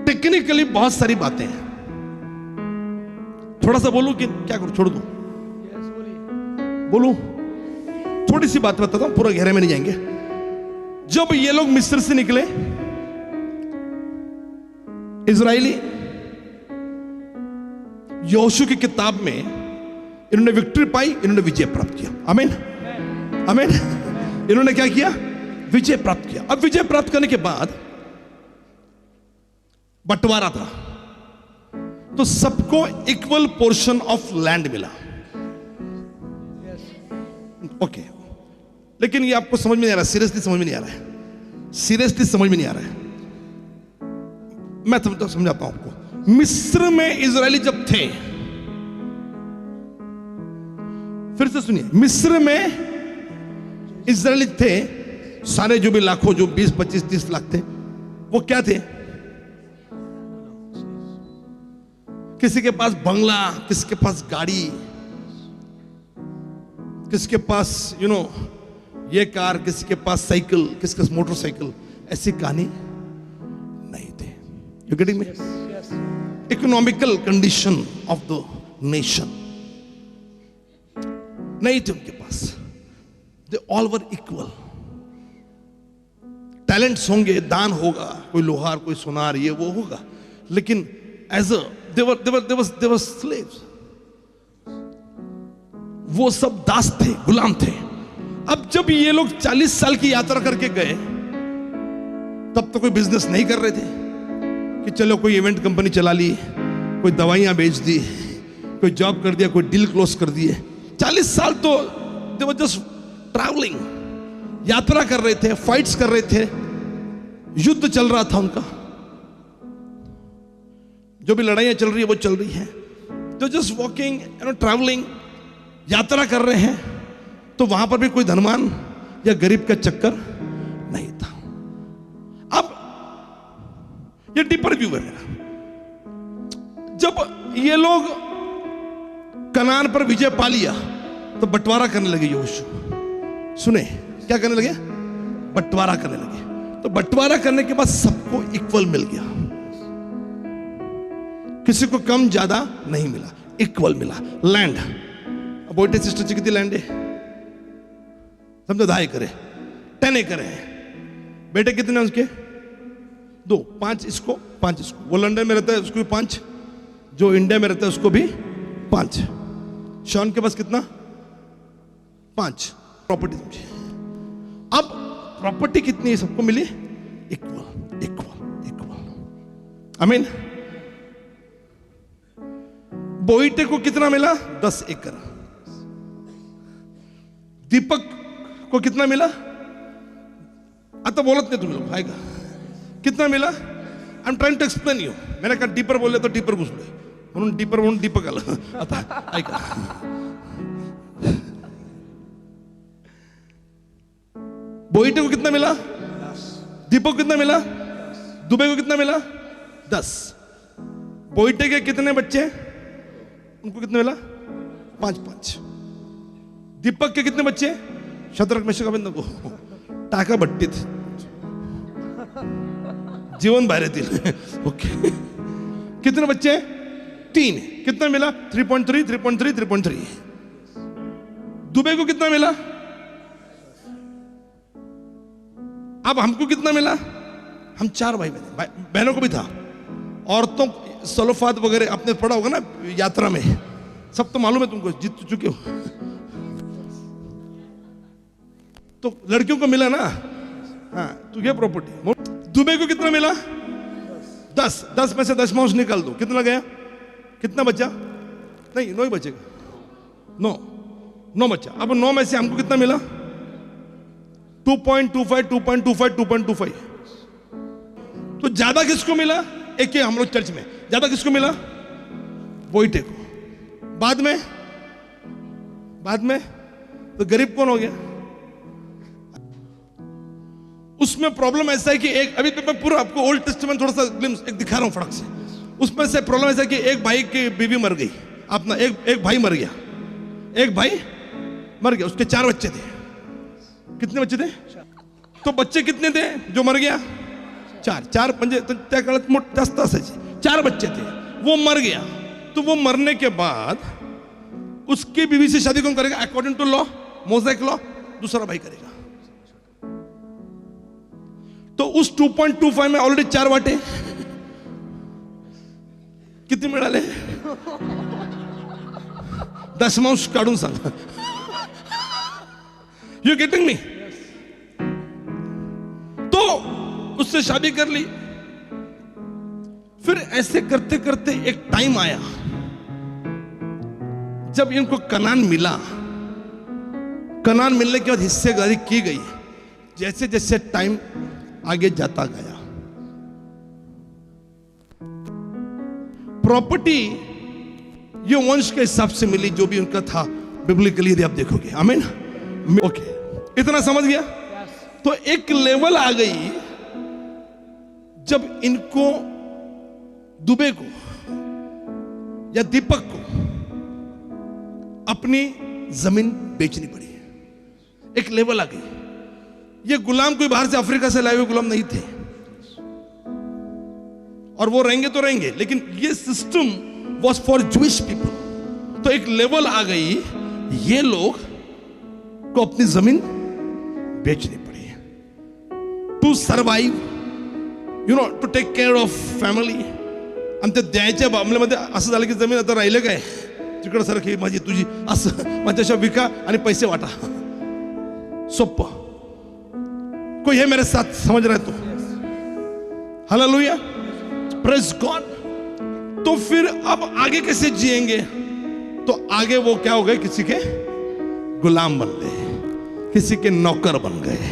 टेक्निकली बहुत सारी बातें हैं। थोड़ा सा बोलूं कि क्या करूं? छोड़ दूं? बोलूं? थोड़ी सी बात बताता हूं, पूरा गहरे में नहीं जाएंगे। जब ये लोग मिस्र से निकले, इजराइली, यहोशू की किताब में इन्होंने विक्ट्री पाई, इन्होंने विजय प्राप्त किया। आमीन, आमीन। इन्होंने क्या किया? विजय प्राप्त किया। अब विजय प्राप्त करने के बाद बंटवारा था, तो सबको इक्वल पोर्शन ऑफ लैंड मिला। ओके, लेकिन ये आपको समझ में नहीं आ रहा, सीरियसली समझ में नहीं आ रहा है, सीरियसली समझ में नहीं आ रहा है। मैं तो समझाता हूं आपको। मिस्र में इजरायली जब थे, फिर से सुनिए, मिस्र में इजरायली थे सारे, जो भी लाखों, जो 20, 25, 30 लाख थे, वो क्या थे? किसी के पास बंगला, किसी के पास गाड़ी, किसी के पास ये कार, किसी के पास साइकिल, किसी के पास मोटरसाइकिल। ऐसी कहानी नहीं थे। You getting me? Economical condition of the nation नहीं थे उनके पास। They all were equal. Talents होंगे, दान होगा, कोई लोहार, कोई सोनार, ये वो होगा, लेकिन as a they were slaves. वो सब दास थे, गुलाम थे। अब जब ये लोग 40 साल की यात्रा करके गए, तब तो कोई बिजनेस नहीं कर रहे थे कि चलो कोई इवेंट कंपनी चला ली, कोई दवाइयां बेच दी, कोई जॉब कर दिया, कोई डील क्लोज कर दिए। 40 साल तो they were just traveling, यात्रा कर रहे थे, फाइट्स कर रहे थे, युद्ध चल रहा था उनका। जो भी लड़ाइयां चल रही है वो चल रही है। तो जस्ट वॉकिंग, ट्रैवलिंग, यात्रा कर रहे हैं। तो वहां पर भी कोई धनवान या गरीब का चक्कर नहीं था। अब ये डीपर व्यू है मेरा। जब ये लोग कनान पर विजय पा लिया तो बंटवारा करने लगे यहोशू। सुने, क्या करने लगे? बंटवारा करने लगे। तो बंटवारा करने के बाद सबको इक्वल मिल गया, किसी को कम ज्यादा नहीं मिला, इक्वल मिला लैंड। अब बोटे सिस्टर जी कितनी लैंड है? समझो 2.5 एकड़ है, 10 एकड़ है। बेटे कितने हैं उसके? 2, 5 इसको, 5 इसको। वो लंदन में रहता है, उसको भी 5। जो इंडिया में रहता है उसको भी 5। शॉन के पास कितना? 5 प्रॉपर्टी। समझिए, अब प्रॉपर्टी कितनी है? सबको मिली इक्वल, इक्वल, इक्वल। आमीन। बोईटे को कितना मिला? 10 एकड़। दीपक को कितना मिला? आता बोलत नहीं तुम लोग, आएगा कितना मिला? I am trying to explain you. मैंने कहा डीपर बोलले तो डीपर घुसले म्हणून डीपर म्हणून दीपक आला. आता ऐका, बोईटे को कितना मिला? दीपक को कितना मिला? दुबे को कितना मिला? 10। बोईटे के कितने बच्चे? उनको कितना मिला? 5-5। दीपक के कितने बच्चे? शतरक मेशक अबेदnego को टाका भट्टीत जीवन बाहेर येतील. ओके, कितने बच्चे? 3. कितना मिला? 3.3, 3.3, 3.3. दुबे को कितना मिला? अब हमको कितना मिला? हम 4 भाई बहन, बहनों को भी था. औरतों सलोफात वगैरह आपने पढ़ा होगा ना यात्रा में, सब तो मालूम है तुमको, जीत चुके हो. तो लड़कियों को मिला ना. हाँ, तो ये प्रॉपर्टी. दुबे को कितना मिला? 10. 10 में से 10 माउस निकाल दो, कितना गया? कितना बचा? नहीं, 9 ही बचेगा. 9 बचा. अब 9 में से हमको कितना मिला? 2.25, 2.25, 2.25. तो ज्यादा किसको मिला? एक हम लोग चर्च में ज्यादा किसको मिला? बोईटे को. बाद में तो गरीब कौन हो गया? उसमें प्रॉब्लम ऐसा है कि एक, अभी मैं पूरा आपको ओल्ड टेस्टामेंट थोड़ा सा ग्लिम्स एक दिखा रहा हूं फड़क से. उसमें से प्रॉब्लम ऐसा है कि एक भाई की बीवी मर गई, अपना एक भाई मर गया. एक भाई मर गया, उसके 4 बच्चे थे. कितने बच्चे थे? तो बच्चे कितने थे जो मर गया? 4 पंजे त्या काळात मोठ जास्त असायचे. 4 बच्चे थे, वो मर गया. तो वो मरने के बाद उसकी बीवी से शादी कौन करेगा? According to law, Mosaic law, दूसरा भाई करेगा. तो उस 2.25 में ऑलरेडी 4 वाटे किती मिळाले? 10 काढून सांगा. यू गेटिंग मी? तो उससे शादी कर ली. फिर ऐसे करते करते एक टाइम आया जब इनको कनान मिला. कनान मिलने के बाद हिस्सेदारी की गई. जैसे जैसे टाइम आगे जाता गया, प्रॉपर्टी ये वंश के हिसाब से मिली जो भी उनका था बिब्लिकली, यदि आप देखोगे. आमीन. ओके, इतना समझ गया? तो एक लेवल आ गई जब इनको, दुबे को या दीपक को अपनी जमीन बेचनी पड़ी. एक लेवल आ गई. ये गुलाम कोई बाहर से अफ्रीका से लाए हुए गुलाम नहीं थे, और वो रहेंगे तो रहेंगे, लेकिन ये system was for Jewish people. तो एक लेवल आ गई, ये लोग को अपनी जमीन बेचनी पड़ी to survive, you know, to take care of family. आणि ते द्यायच्या मामल्यामध्ये असं झालं की जमीन आता राहिलं काय, तिकडं सारखी माझी तुझी, असं माझ्याशी विका आणि पैसे वाटा. सोप्पं. कोई है मेरे साथ? समझ रहे तो? Hallelujah, praise God. तो फिर अब आगे कैसे जिएंगे? तो आगे वो क्या हो गए? किसी के गुलाम बन गए, किसी के नौकर बन गए,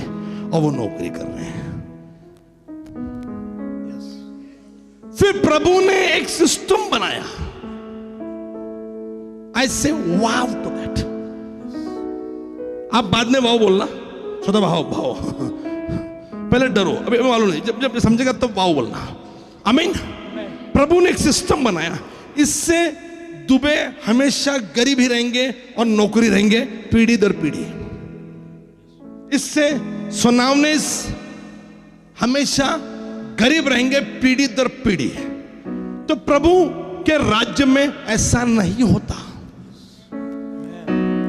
और वो नौकरी कर रहे हैं. फिर प्रभु ने एक सिस्टम बनाया. आई से वाव टू दैट. आप बाद में वाव बोलना, छोटा भाव पहले डरो, अभी मालूम नहीं, जब समझेगा तब वाव बोलना. आमीन. प्रभु ने एक सिस्टम बनाया. इससे दुबे हमेशा गरीब ही रहेंगे और नौकरी रहेंगे पीढ़ी दर पीढ़ी. इससे सोनावनेस हमेशा गरीब रहेंगे पीढ़ी दर पीढ़ी. तो प्रभु के राज्य में ऐसा नहीं होता.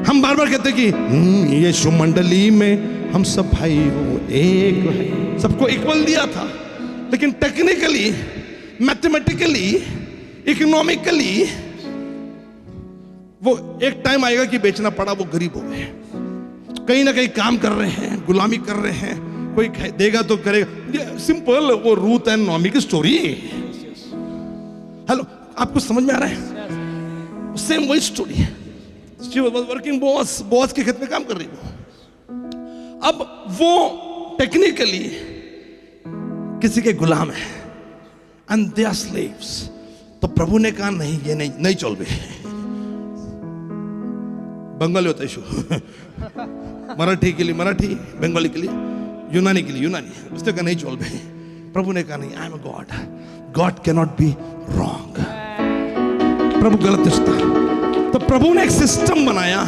हम बार बार कहते कि यीशु मंडली में हम सब भाई हो, एक है, सबको इक्वल दिया था. लेकिन टेक्निकली, मैथमेटिकली, इकोनॉमिकली वो एक टाइम आएगा कि बेचना पड़ा, वो गरीब हो गए. कहीं ना कहीं काम कर रहे हैं, गुलामी कर रहे हैं, कोई देगा तो करेगा. सिंपल, वो रूथ एंड नॉमी की स्टोरी. हेलो, आपको समझ में आ रहा है? सेम वही स्टोरी है. शी वाज वर्किंग बॉस के खेत में काम कर रही हो. अब वो टेक्निकली किसी के गुलाम है, एंड दे आर स्लेव्स. तो प्रभु ने कहा नहीं, ये नहीं चल बे. बंगाली होता इशू. मराठी के लिए मराठी, बंगाली के लिए यूनानी के लिए, यूनानी उसने कहा नहीं चल भाई। प्रभु ने कहा नहीं, I am a God, God cannot be wrong. प्रभु गलत नहीं था। तो प्रभु ने एक सिस्टम बनाया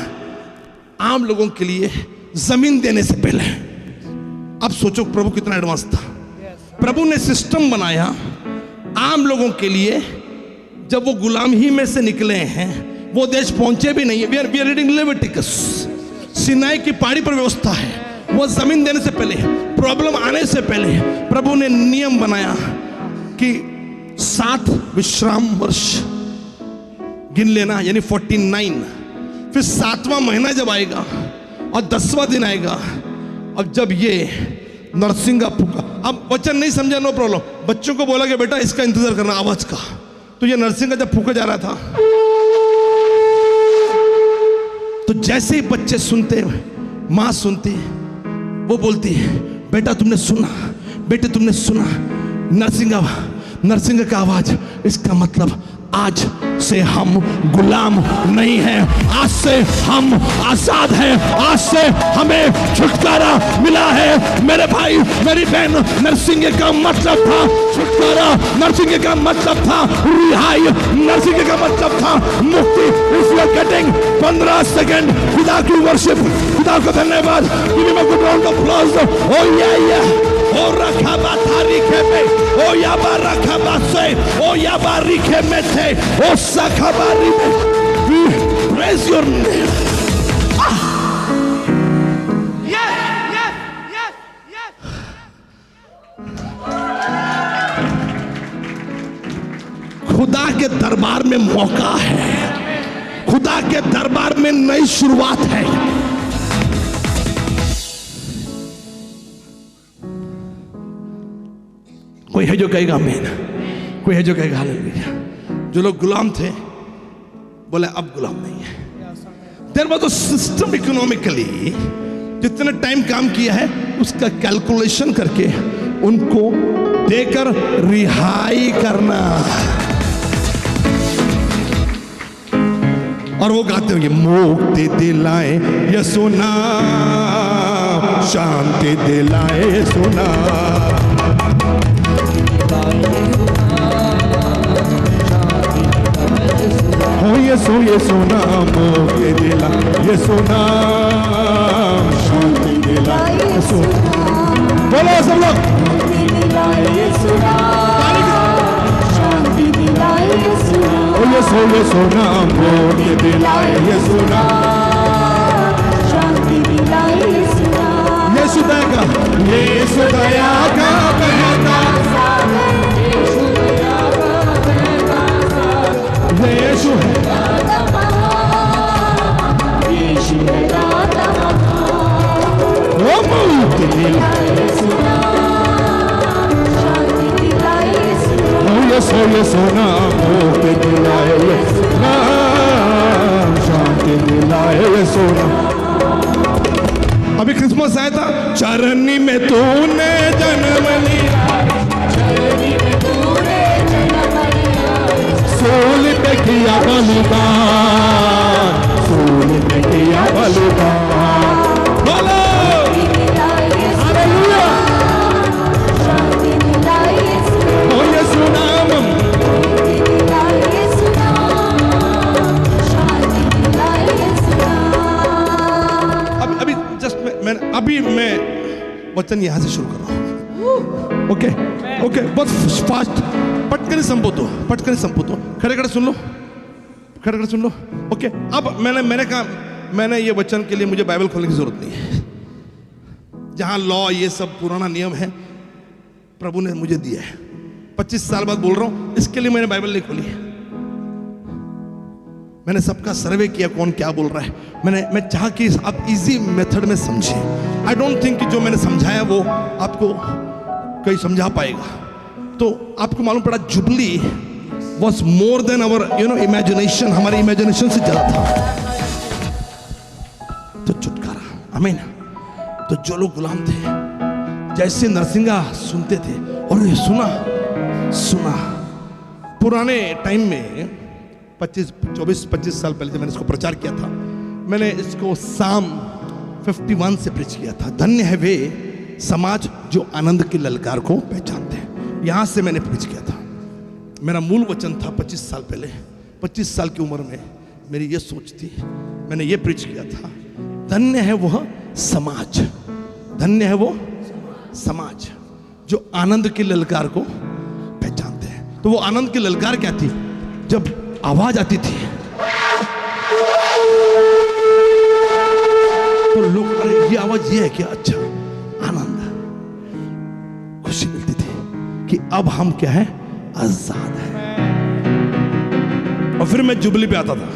आम लोगों के लिए जमीन देने से पहले। अब सोचो प्रभु कितना एडवांस था। प्रभु ने सिस्टम बनाया आम लोगों के लिए, जब वो गुलामी में से निकले हैं, वो देश पहुंचे भी नहीं है। We are reading Leviticus, Sinai की पहाड़ी पर व्यवस्था है। वो जमीन देने से पहले, प्रॉब्लम आने से पहले प्रभु ने नियम बनाया कि 7 विश्राम वर्ष गिन लेना, यानी 49। फिर 7वां महीना जब आएगा और 10वां दिन आएगा, अब जब ये नरसिंगा फूका, अब वचन नहीं समझा नो प्रॉब्लम, बच्चों को बोला कि बेटा इसका इंतजार करना आवाज का। तो ये नरसिंगा जब फूका जा रहा था, तो जैसे ही बच्चे सुनते, मां सुनती, वो बोलती बेटा तुमने सुना, बेटे तुमने सुना नरसिंगा का आवाज, इसका मतलब आज से हम गुलाम नहीं हैं, आज से हम आजाद हैं, आज से हमें छुटकारा मिला है। मेरे भाई मेरी बहन, नरसिंगे का मतलब था छुटकारा, नरसिंगे का मतलब था रिहाई, नरसिंगे का मतलब था मुक्ति। If you are getting 15 second खुदा की वर्शिप, खुदा को धन्यवाद, give him a good round of applause. ओ या ओ रखा बाथारी खेमे, ओ या बा रखा बासे, ओ या बा रिखे में थे, ओ सखबारी में। We praise your name. खुदा के दरबार में मौका है, खुदा के दरबार में नई शुरुआत है। कोई है जो कहेगा आमीन, कोई है जो कहेगा हालेलुया। जो लोग गुलाम थे बोले अब गुलाम नहीं है। There was a system economically, जितने टाइम काम किया है उसका कैलकुलेशन करके उनको देकर रिहाई करना। और वो गाते होंगे मुक्ति दिलाए यीशु नाम, शांति दिलाए यीशु नाम, हो यीशु नाम, मुक्ति दिलाए यीशु नाम, शांति दिलाए यीशु नाम। बोलो सब लोग, मुक्ति दिलाए यीशु नाम, शांति दिलाए यीशु नाम, हो यीशु नाम, मुक्ति दिलाए यीशु नाम, शांति दिलाए यीशु नाम। यीशु दया का बहता सागर, यीशु दया का बहता सागर, यीशु है दाता महान, यीशु है दाता महान। ओ मुक्ति दिलाए यीशु नाम, शांति दिलाए यीशु नाम, हो यीशु नाम, मुक्ति दिलाए यीशु नाम, शांति दिलाए यीशु नाम। अभी क्रिसमस आया था, चरनी में तूने जन्म लिया, चरनी में तूने जन्म लिया, सूली पे किया बलिदान, सूली पे किया बलिदान। बोलो हालेलुया, शांति दिलाए यीशु नाम, हो यीशु नाम, मुक्ति दिलाए यीशु नाम, शांति दिलाए यीशु नाम। अभी जस्ट मैं वचन यहां से शुरू कर रहा हूं। ओके बहुत फास्ट, पटकन संपूतो, खड़े सुन लो, खड़े सुन लो। ओके, अब मैंने कहा मैंने ये वचन के लिए मुझे बाइबल खोलने की जरूरत नहीं है। जहां लॉ ये सब पुराना नियम है प्रभु ने मुझे दिया है। 25 साल बाद बोल रहा हूं, इसके लिए मैंने बाइबल नहीं खोली है। मैंने सबका सर्वे किया कौन क्या बोल रहा है। मैं चाहा कि आप इजी मेथड में समझे। आई डोंट थिंक कि जो मैंने समझाया वो आपको कहीं समझा पाएगा। तो आपको मालूम पड़ा jubilee was more than our imagination, हमारी इमेजिनेशन से ज्यादा था। तो छुटकारा, आमीन। तो जो लोग गुलाम थे, जैसे नरसिंगा सुनते थे, और ये सुना पुराने टाइम में 24-25 साल पहले जब मैंने इसको प्रचार किया था, मैंने इसको साम 51 से प्रीच किया था। धन्य है वे समाज जो आनंद की ललकार को पहचानते हैं। यहां से मैंने प्रीच किया था। मेरा मूल वचन था 25 साल पहले, 25 साल की उम्र में मेरी ये सोच थी, मैंने ये प्रीच किया था, धन्य है वह समाज, धन्य है वो समाज जो आनंद की ललकार को पहचानते हैं। तो वो आनंद की ललकार क्या थी? जब आवाज आती थी तो लोग, अरे ये आवाज ये है क्या? अच्छा, आनंद, खुशी मिलती थी कि अब हम क्या है, आजाद है। और फिर मैं जुबली पे आता था।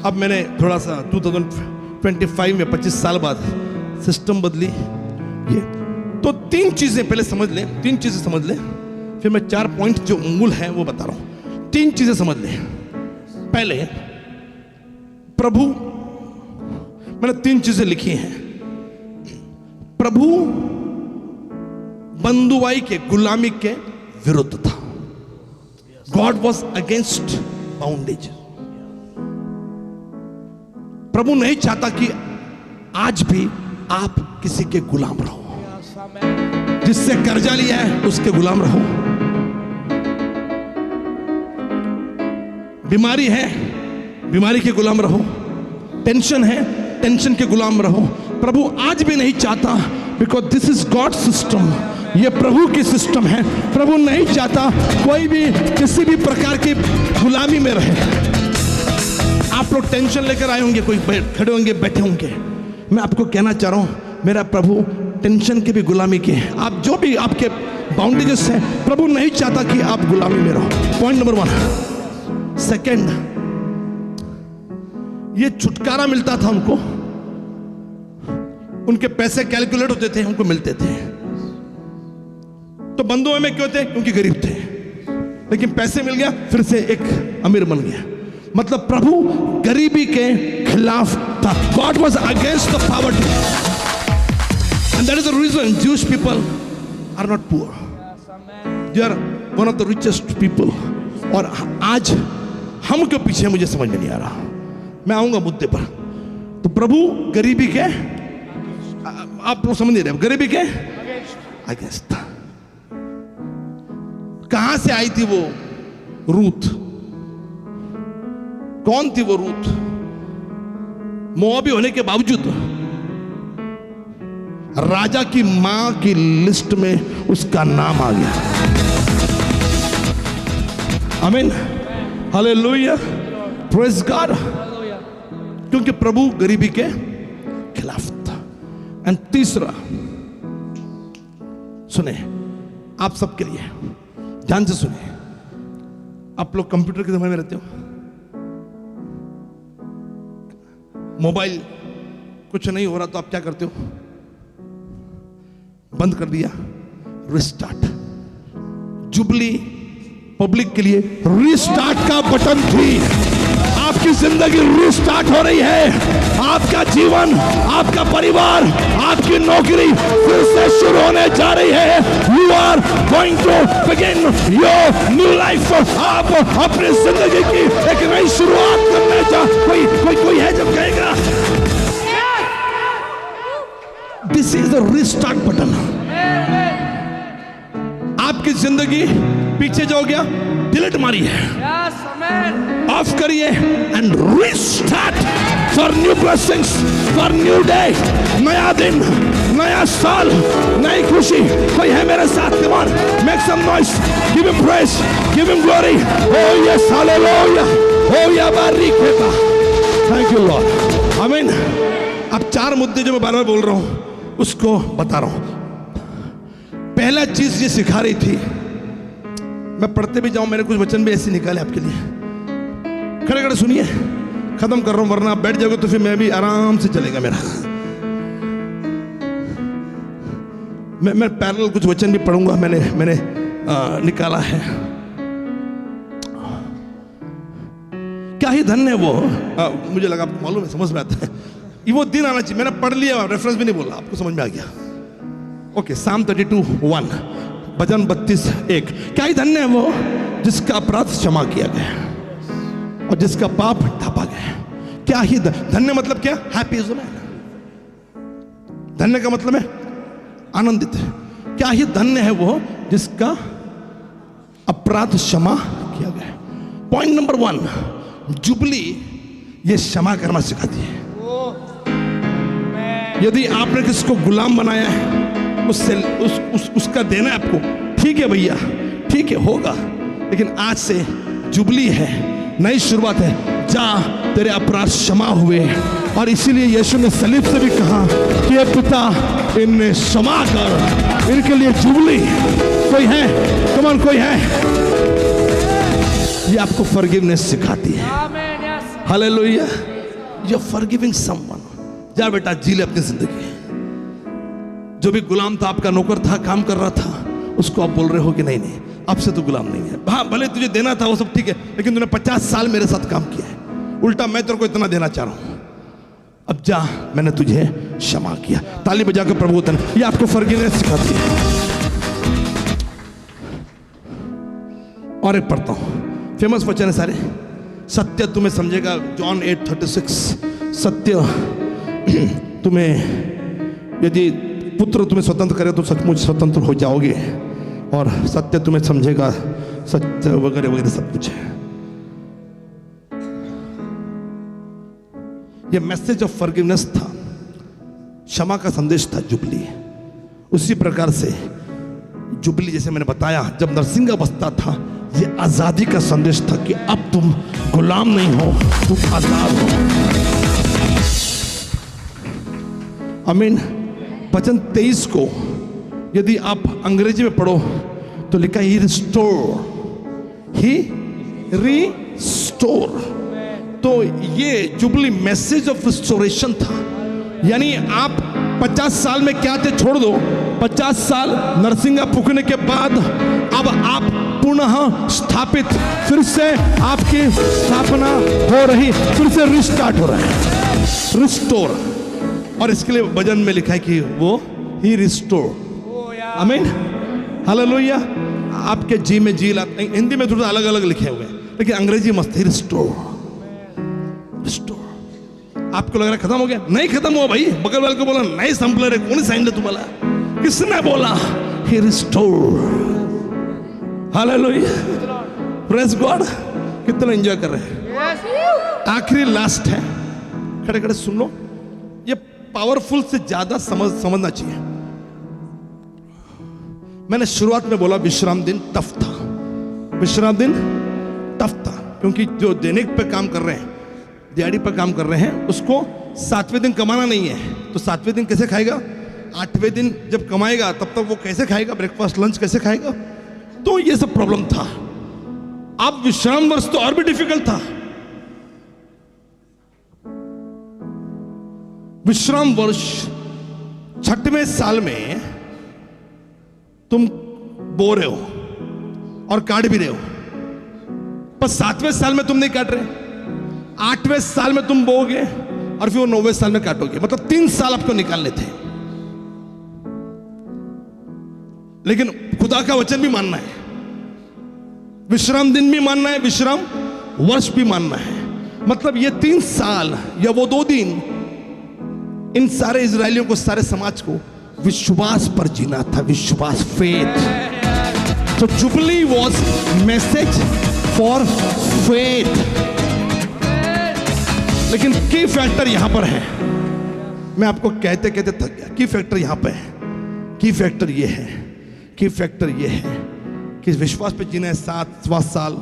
अब मैंने थोड़ा सा 2025 में 25 साल बाद सिस्टम बदली। ये तो 3 चीजें पहले समझ लें, 3 चीजें समझ लें, फिर मैं 4 पॉइंट जो मूल है वो बता रहा हूं। 3 चीजें समझ लें। पहले, प्रभु, मैंने 3 चीजें लिखी हैं। प्रभु बंधुआई के, गुलामी के विरुद्ध था। God was against bondage. प्रभु नहीं चाहता कि आज भी आप किसी के गुलाम रहो। जिससे कर्जा लिया है उसके गुलाम रहो। बीमारी है, बीमारी के गुलाम रहो। टेंशन है, टेंशन के गुलाम रहो। प्रभु आज भी नहीं चाहता, because this is God system, ये प्रभु की सिस्टम है। प्रभु नहीं चाहता कोई भी किसी भी प्रकार की गुलामी में रहे। आप लोग टेंशन लेकर आए होंगे, कोई खड़े होंगे, बैठे होंगे। मैं आपको कहना चाह रहा हूं, मेरा प्रभु टेंशन की भी गुलामी के, आप जो भी आपके बाउंडेजेस हैं, प्रभु नहीं चाहता कि आप गुलामी में रहो। Point number 1। सेकेंड, ये छुटकारा मिलता था उनको, उनके पैसे कैलकुलेट होते थे, उनको मिलते थे। तो बंधुओं में क्यों थे? क्योंकि गरीब थे, लेकिन पैसे मिल गया, फिर से एक अमीर बन गया। मतलब प्रभु गरीबी के खिलाफ था। God was against the poverty, and that is the reason Jewish people are not poor. They are one of the richest people. और आज हम क्यों पीछे, मुझे समझ में नहीं आ रहा। मैं आऊंगा मुद्दे पर। तो प्रभु गरीबी के, आप लोग समझ नहीं रहे, गरीबी के अगेंस्ट था। कहां से आई थी वो रूथ? कौन थी वो रूथ? मोआबी होने के बावजूद राजा की मां की लिस्ट में उसका नाम आ गया। आमीन, हालेलुया, प्रेज गॉड। क्योंकि प्रभु गरीबी के खिलाफ था। एंड तीसरा, सुने, आप सबके लिए ध्यान से सुने। आप लोग कंप्यूटर के जमाने में रहते हो, मोबाइल कुछ नहीं हो रहा तो आप क्या करते हो? बंद कर दिया, रिस्टार्ट। जुबली पब्लिक के लिए रिस्टार्ट का बटन थी। आपकी जिंदगी रिस्टार्ट हो रही है। आपका जीवन, आपका परिवार, आपकी नौकरी फिर से शुरू होने जा रही है। You are going to begin your new life. आप अपनी जिंदगी की एक नई शुरुआत करने जा। कोई है जो कहेगा this is the restart button. आपकी जिंदगी पीछे जो हो गया, डिलीट मारिए, ऑफ करिए and restart for new blessings, for new day. नया दिन, नया साल, नई खुशी। कोई है मेरे साथ? Come on, make some noise, give him praise, give him glory. Oh yes, hallelujah, oh yeah बारीक है। थैंक यू लॉर्ड, आमीन। अब 4 मुद्दे जो मैं बार बार बोल रहा हूं उसको बता रहा हूं। पहला चीज ये सिखा रही थी, मैं पढ़ते भी जाऊं, मैंने कुछ वचन भी ऐसे निकाले आपके लिए। खड़े खड़े सुनिए, खत्म कर रहा हूं, वरना आप बैठ जाओगे तो फिर मैं भी आराम से चलेगा मेरा। मैं पैरेलल कुछ वचन भी पढ़ूंगा, मैंने निकाला है। क्या ही धन्य है वो, मुझे लगा मालूम है, समझ में आता है। ये वो दिन आना चाहिए। मैंने पढ़ लिया, रेफरेंस भी नहीं बोला, आपको समझ में आ गया। ओके, Psalm 32:1, भजन 32:1। क्या ही धन्य है वो जिसका अपराध क्षमा किया गया और जिसका पाप ढापा गया। क्या ही धन्य मतलब क्या? Happy is the man. धन्य का मतलब है आनंदित है। क्या ही धन्य है वो जिसका अपराध क्षमा किया गया। पॉइंट नंबर 1, जुबली ये क्षमा करना सिखाती है। यदि आपने किसको गुलाम बनाया है, उससे उसका देना है आपको, ठीक है भैया, ठीक है, होगा, लेकिन आज से जुबली है, नई शुरुआत है, जा तेरे अपराध क्षमा हुए। और इसीलिए यीशु ने सलीब से भी कहा कि ये पिता इन्हें क्षमा कर, इनके लिए जुबली। कोई है? कमान, कोई है? ये आपको फॉरगिवनेस सिखाती है। Hallelujah. You are forgiving someone. जा बेटा, जी ले अपनी जिंदगी। जो भी गुलाम था, आपका नौकर था, काम कर रहा था, उसको आप बोल रहे हो कि नहीं नहीं, अब से तो गुलाम नहीं है। हाँ, भले तुझे देना था वो सब ठीक है, लेकिन तूने 50 साल मेरे साथ काम किया है, उल्टा मैं तेरे को इतना देना चाह रहा हूं, अब जा, मैंने तुझे क्षमा किया। ताली बजाकर प्रभु को धन्यवाद। ये आपको फॉरगिवनेस सिखाती है। और एक पढ़ता हूं, फेमस वचन है सारे। सत्य तुम्हें समझेगा, जॉन 8:36। सत्य तुम्हें, यदि पुत्र तुम्हें स्वतंत्र करे तो सचमुच स्वतंत्र हो जाओगे, और सत्य तुम्हें समझेगा, सत्य वगैरह वगैरह सब कुछ है। ये मैसेज ऑफ फॉरगिवनेस था, क्षमा का संदेश था जुबली। उसी प्रकार से जुबली, जैसे मैंने बताया, जब नरसिंगा बसता था, ये आजादी का संदेश था कि अब तुम गुलाम नहीं हो, तुम आजाद हो। आमीन। वचन 23 को यदि आप अंग्रेजी में पढ़ो तो लिखा ही रिस्टोर, ही रिस्टोर। तो ये जुबली मैसेज ऑफ रिस्टोरेशन था। यानी आप 50 साल में क्या थे छोड़ दो, 50 साल नरसिंगा फूकने के बाद अब आप पुनः स्थापित, फिर से आपकी स्थापना हो रही, फिर से रिस्टार्ट हो रहा है, रिस्टोर। और इसके लिए भजन में लिखा है कि वो ही रिस्टोर। आमीन, हालेलुया। आपके जी में जी लाते, हिंदी में थोड़ा अलग अलग लिखे हुए, लेकिन अंग्रेजी मस्त है, रिस्टोर, रिस्टोर। आपको लग रहा है खत्म हो गया? नहीं खत्म हुआ भाई। बगल वाले को बोला नहीं संपलर है, कौन साइन है तुम्हारा? किसने बोला? ही रिस्टोर। Hallelujah, praise God. कितना एंजॉय कर रहे हैं। आखिरी लास्ट है, खड़े खड़े सुन लो, ये पावरफुल से ज्यादा समझना चाहिए। मैंने शुरुआत में बोला विश्राम दिन टफ था, विश्राम दिन टफ था, क्योंकि जो दैनिक पे काम कर रहे हैं, दिहाड़ी पे काम कर रहे हैं, उसको 7वें दिन कमाना नहीं है। तो 7वें दिन कैसे खाएगा? 8वें दिन जब कमाएगा तब तक वो कैसे खाएगा? ब्रेकफास्ट लंच कैसे खाएगा? तो ये सब प्रॉब्लम था। अब विश्राम वर्ष तो और भी डिफिकल्ट था। विश्राम वर्ष 6वें साल में तुम बो रहे हो और काट भी रहे हो, पर 7वें साल में तुम नहीं काट रहे। 8वें साल में तुम बोगे और फिर वो 9वें साल में काटोगे, मतलब 3 साल आपको निकालने थे। लेकिन खुदा का वचन भी मानना है, विश्राम दिन भी मानना है, विश्राम वर्ष भी मानना है। मतलब ये 3 साल या वो 2 दिन इन सारे इजरायलियों को, सारे समाज को विश्वास पर जीना था, विश्वास, फेथ। तो jubilee was message for faith. लेकिन की फैक्टर यहां पर है, मैं आपको कहते कहते थक गया। की फैक्टर यहां पे है, की फैक्टर ये है, की फैक्टर ये है कि विश्वास पे जीना है। 7वां साल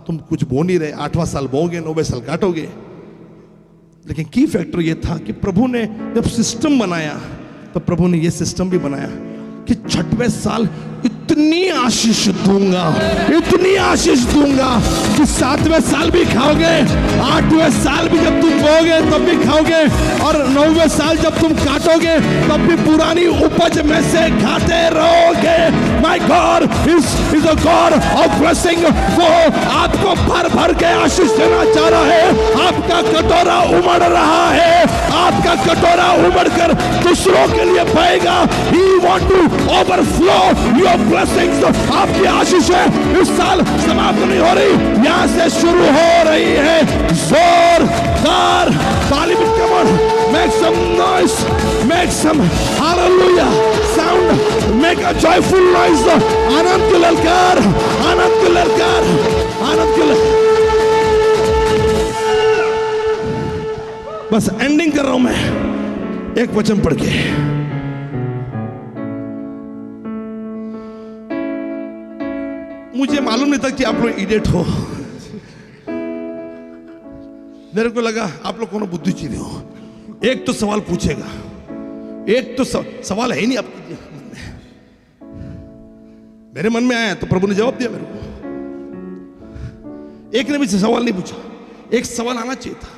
तुम कुछ बो नहीं रहे, 8वां साल बोगे, 9वें साल काटोगे। लेकिन की फैक्टर ये था कि प्रभु ने जब सिस्टम बनाया, तो प्रभु ने ये सिस्टम भी बनाया कि 6वें साल इतनी आशीष दूंगा, इतनी आशीष दूंगा कि 7वें साल भी खाओगे, 8वें साल भी जब तुम बोगे तब भी खाओगे, और 9वें साल जब तुम काटोगे तब भी पुरानी उपज में से खाते रहोगे। My God is a God of blessing. वो आपको भर भर के आशीष देना चाह रहा है। आपका कटोरा उमड़ रहा है, आपका कटोरा उमड़ कर दूसरों के लिए बहेगा। He want to overflow your blessings। आपकी आशीषें इस साल समाप्त नहीं हो रही, यहां से शुरू हो रही है। जोरदार ताली बजाओ, make some noise, make some hallelujah sound। Make a joyful noise, आनंद की ललकार, आनंद की ललकार, आनंद की ललकार। बस एंडिंग कर रहा हूं मैं एक वचन पढ़ के। मुझे मालूम नहीं था कि आप लोग इडियट हो। मेरे को लगा आप लोग कोनो बुद्धिजीवी हो। एक तो सवाल पूछेगा, एक तो सवाल है ही नहीं आपके मन में। मेरे मन में आया तो प्रभु ने जवाब दिया मेरे को। एक ने भी सवाल नहीं पूछा, एक सवाल आना चाहिए था।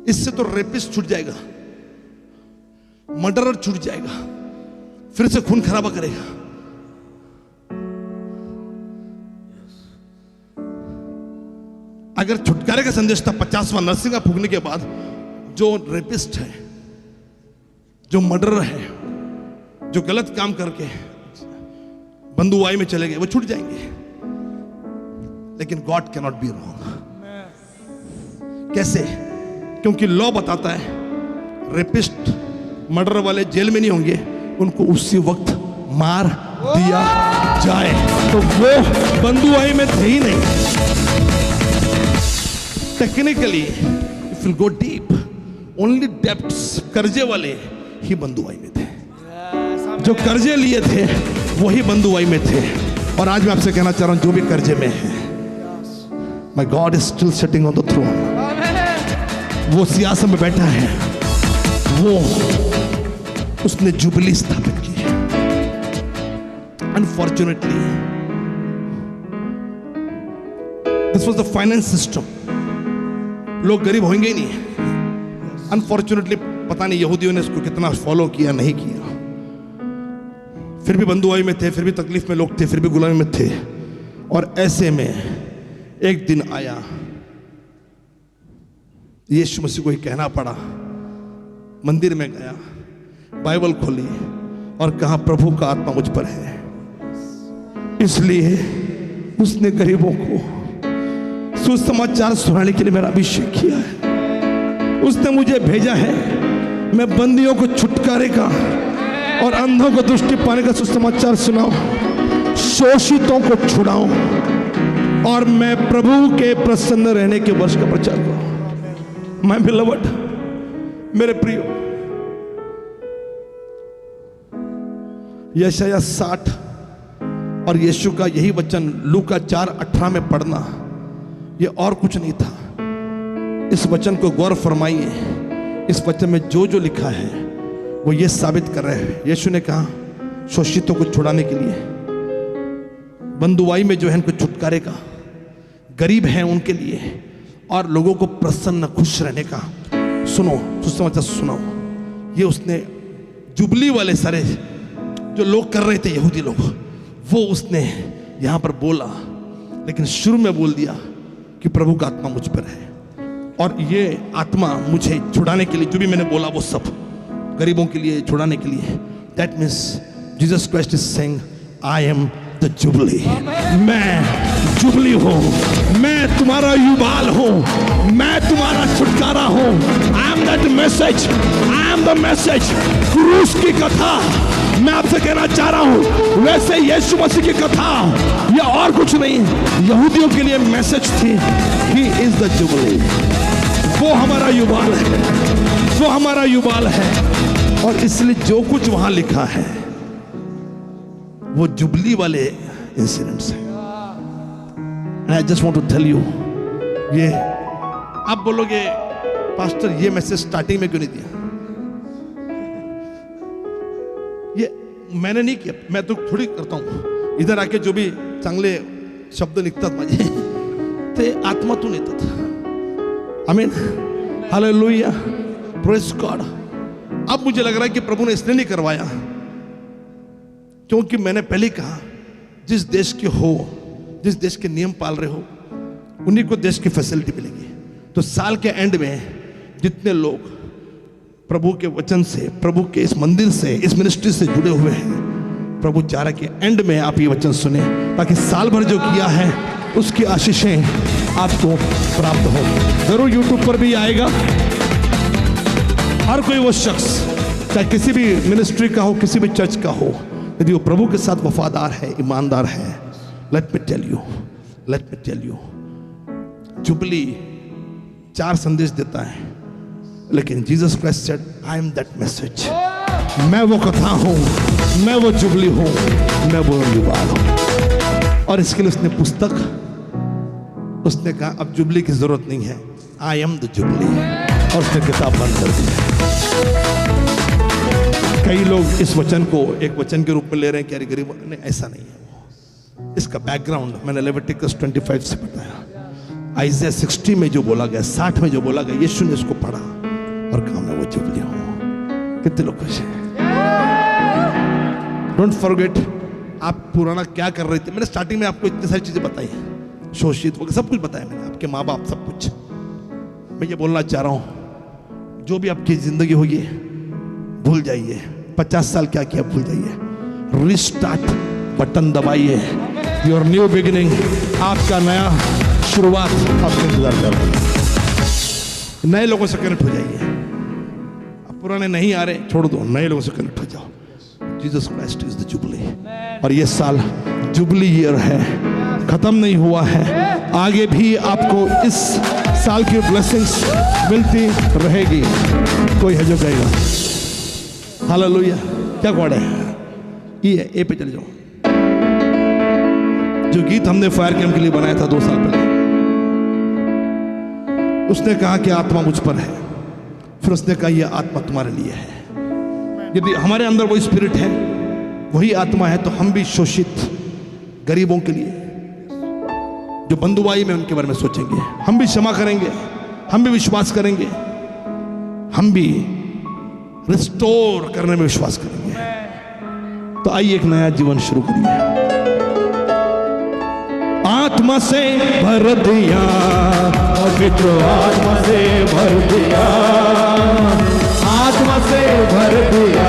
इससे तो रेपिस्ट छूट जाएगा, मर्डरर छूट जाएगा, फिर से खून खराबा करेगा। अगर छुटकारे का संदेश था 50वां नरसिंगा फूकने के बाद, जो रेपिस्ट है, जो मर्डरर है, जो गलत काम करके बंधुआई में चले गए, वो छूट जाएंगे। लेकिन God cannot be wrong. कैसे? क्योंकि लॉ बताता है रेपिस्ट, मर्डर वाले जेल में नहीं होंगे, उनको उसी वक्त मार दिया जाए। तो वो बंधुआई में थे ही नहीं। Technically if you go deep, only debts, कर्जे वाले ही बंधुआई में थे। जो कर्जे लिए थे वही बंधुआई में थे। और आज मैं आपसे कहना चाह रहा हूं, जो भी कर्जे में है, my God is still sitting on the throne. वो सियासत में बैठा है, वो उसने जुबली स्थापित की है। Unfortunately this was the finance system. लोग गरीब होंगे ही नहीं। अनफॉर्चुनेटली पता नहीं यहूदियों ने इसको कितना फॉलो किया, नहीं किया। फिर भी बंधुआई में थे, फिर भी तकलीफ में लोग थे, फिर भी गुलामी में थे। और ऐसे में एक दिन आया, यीशु मसीह को ही कहना पड़ा। मंदिर में गया, बाइबल खोली और कहा, प्रभु का आत्मा मुझ पर है, इसलिए उसने गरीबों को सुसमाचार सुनाने के लिए मेरा अभिषेक किया है। उसने मुझे भेजा है, मैं बंदियों को छुटकारे का और अंधों को दृष्टि पाने का सुसमाचार सुनाऊं, शोषितों को छुड़ाऊं, और मैं प्रभु के प्रसन्न रहने के वर्ष का प्रचार करूं। मैं बिलवड, मेरे प्रियो, यशाया 60 और यीशु का यही वचन लूका 4:18 में पढ़ना, ये और कुछ नहीं था। इस वचन को गौर फरमाइए। इस वचन में जो जो लिखा है वो ये साबित कर रहे हैं। यीशु ने कहा शोषितों को छुड़ाने के लिए, बंधुआई में जो है उनको छुटकारे का, गरीब हैं उनके लिए, और लोगों को प्रसन्न खुश रहने का। सुनो, सुसमाचार सुनो। ये उसने जुबली वाले सारे जो लोग कर रहे थे, यहूदी लोग, वो उसने यहां पर बोला। लेकिन शुरू में बोल दिया कि प्रभु का आत्मा मुझ पर है, और ये आत्मा मुझे छुड़ाने के लिए, जो भी मैंने बोला वो सब गरीबों के लिए, छुड़ाने के लिए। That means Jesus Christ is saying, I am the jubilee. मैं जुबली हूं, मैं तुम्हारा युबाल हूं, मैं तुम्हारा छुटकारा हूं। आई am that message, I am the message. क्रूस की कथा मैं आपसे कहना चाह रहा हूं, वैसे यीशु मसीह की कथा या और कुछ नहीं, यहूदियों के लिए मैसेज थी, ही इज द जुबली। वो हमारा युबाल है, वो हमारा युबाल है। और इसलिए जो कुछ वहां लिखा है वो जुबली वाले इंसिडेंट्स हैं। And I just want to tell you, ये आप बोलोगे पास्टर ये मैसेज स्टार्टिंग में क्यों नहीं दिया? ये मैंने नहीं किया, मैं तो थोड़ी करता हूं। इधर आके जो भी चांगले शब्द निघतात माझे ते आत्मातून येतात। आमीन, हालेलुया, प्रेज गॉड। अब मुझे लग रहा है कि प्रभु ने इसलिए नहीं करवाया क्योंकि मैंने पहले कहा, जिस देश के हो, जिस देश के नियम पाल रहे हो, उन्हीं को देश की फैसिलिटी मिलेगी। तो साल के एंड में जितने लोग प्रभु के वचन से, प्रभु के इस मंदिर से, इस मिनिस्ट्री से जुड़े हुए हैं, प्रभु चाह रहा है कि एंड में आप ये वचन सुने, ताकि साल भर जो किया है उसकी आशीषें आपको प्राप्त हो। जरूर यूट्यूब पर भी आएगा। हर कोई वो शख्स चाहे किसी भी मिनिस्ट्री का हो, किसी भी चर्च का हो, यदि वो प्रभु के साथ वफादार है, ईमानदार है, let me tell you, jubilee 4 संदेश देता है, लेकिन Jesus Christ said I am that message. मैं वो कथा हूं, मैं वो जुबली हूं, मैं वो युवाल हूं। और इसके लिए उसने पुस्तक, उसने कहा अब जुबली की जरूरत नहीं है, आई एम द जुबली, और उसने किताब बंद कर दी। कई लोग इस वचन को एक वचन के रूप में ले रहे हैं कि अरे गरीब, नहीं, ऐसा नहीं है। इसका बैकग्राउंड मैंने लेविटिकस 25 से बताया। आइज़िया 60 में जो बोला गया, 60 में जो बोला गया, यीशु ने इसको पढ़ा और कहा मैं वो जुबली हूं। कितने लोग खुश हैं? डोंट फॉरगेट, आप पुराना क्या कर रहे थे। मैंने स्टार्टिंग में आपको इतनी सारी चीजें बताई, शोषित वगैरह सब कुछ बताया मैंने, आपके माँ बाप सब कुछ। मैं ये बोलना चाह रहा हूं, जो भी आपकी जिंदगी होगी भूल जाइए। 50 साल क्या किया भूल जाइए, रिस्टार्ट बटन दबाइए। योर न्यू बिगिनिंग, आपका नया शुरुआत आपके इंतजार कर रही है। नए लोगों से कनेक्ट हो जाइए। अब पुराने नहीं आ रहे, छोड़ दो, नए लोगों से कनेक्ट हो जाओ। Jesus Christ is the jubilee, और ये साल जुबली ईयर है, खत्म नहीं हुआ है। आगे भी आपको इस साल की ब्लेसिंग्स मिलती रहेगी। कोई है जो कहेगा हालेलुया। क्या गॉड है? ये ए पे चले जाओ। जो गीत हमने फायर कैंप के लिए बनाया था 2 साल पहले, उसने कहा कि आत्मा मुझ पर है, फिर उसने कहा यह आत्मा तुम्हारे लिए है। यदि हमारे अंदर वो स्पिरिट है, वही आत्मा है, तो हम भी शोषित गरीबों के लिए, जो बंधुआई में, उनके बारे में सोचेंगे, हम भी क्षमा करेंगे, हम भी विश्वास करेंगे, हम भी रिस्टोर करने में विश्वास करेंगे। तो आइए एक नया जीवन शुरू करिए। आत्मा से भर दिया, पवित्र आत्मा से भर दिया, आत्मा से भर दिया,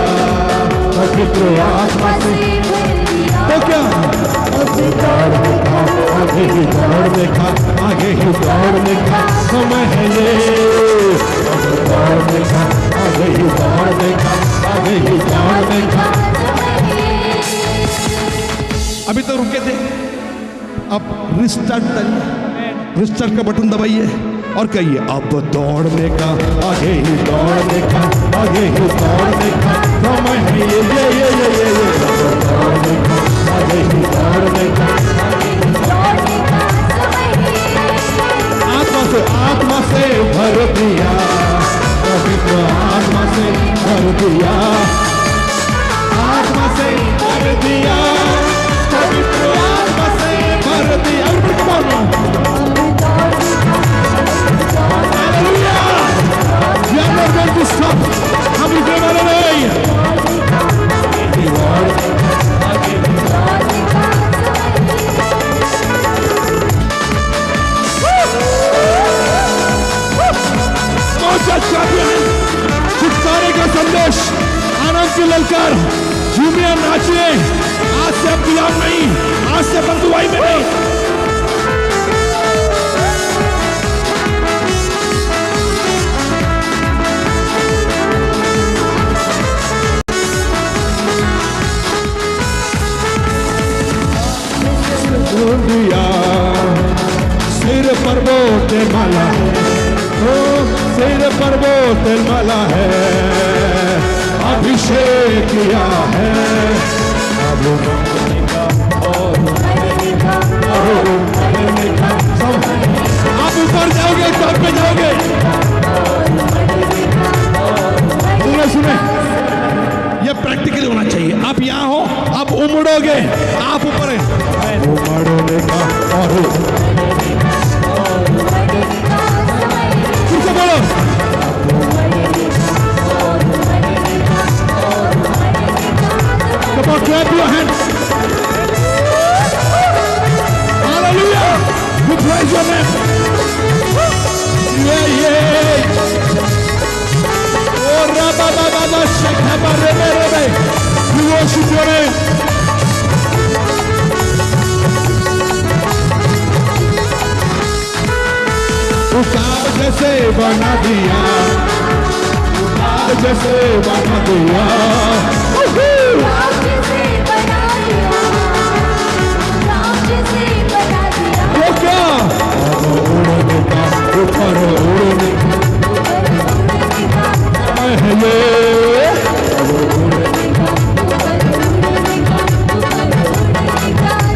पवित्र आत्मा से। तो क्या आगे ही दौड़ देखा, आगे ही दौड़ देखा, समय है ये दौड़ देखा, आगे ही दौड़ देखा, आगे ही दौड़ देखा। अभी तो रुके थे, अब रिस्टार्ट करिए, रिस्टार्ट का बटन दबाइए और कहिए अब दौड़ने का, आगे ही दौड़ने का, आगे ही दौड़ने का समय है ये दौड़ने का, आगे ही दौड़ने का। आत्मा से भर दिया, पवित्र आत्मा से भर दिया, आत्मा से भर दिया, पवित्र आत्मा से भर दिया। हम रुकने वाले नहीं। छुटकारे का संदेश, आनंद की ललकार, झूमिए नाचिए। आज से अब गुलाम नहीं, आज से बंधुआई में नहीं। दिया सिर पर वो माला है, ओ सिर पर वो माला है, अभिषेक किया है। अब आप ऊपर जाओगे, टॉप पे जाओगे। सुने, ये प्रैक्टिकली होना चाहिए। आप यहाँ हो, आप उमड़ोगे, आप ऊपर है, उमड़ोगे का। और फिर से बोलो, come on, clap your hands. Hallelujah, we praise your name. Yeah, yeah. Oh, Rabba, Baba, Shekha, Rebe. We worship your name. उकाब जैसे बना दिया, जैसे बना दिया, राम जैसे बना दिया, राम जैसे बना दिया। वो क्या अब उड़ने का, ऊपर उड़ने का समय है ये, अब उड़ने का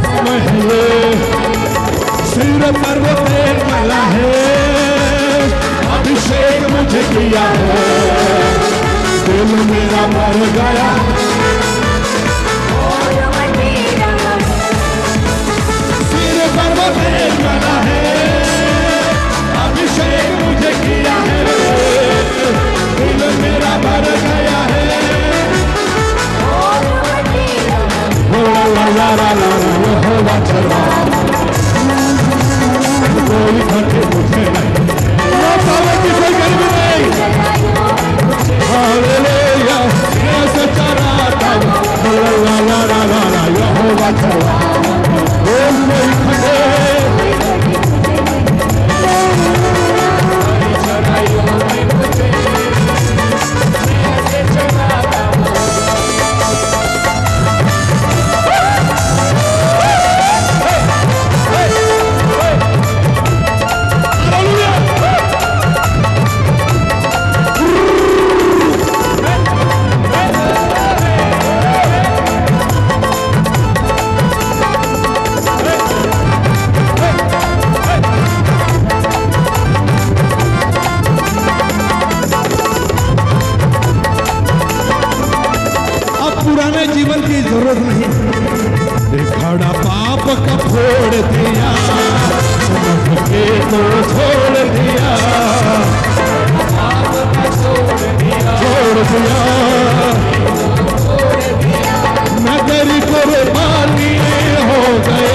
समय है ये। सिर पर वो तेल मला है, अभिषेक मुझे किया है, दिल मेरा मर गया, सिर पर वो तेल मला है, अभिषेक मुझे किया है, दिल मेरा मर गया है। ला ला ला यहोवा चला, कोई घटे मुझे नहीं, ना पावे की कोई गर्मी नहीं। हालेलुया, मैं सच्चा राता हूँ। ला ला ला ला ला यहोवा चला, कोई घटे पुराने जीवन की जरूरत नहीं, खड़ा पाप का फोड़ दिया, समझ के तो छोड़ दिया, छोड़ दिया, मैं तेरी कुर्बानी हो गए,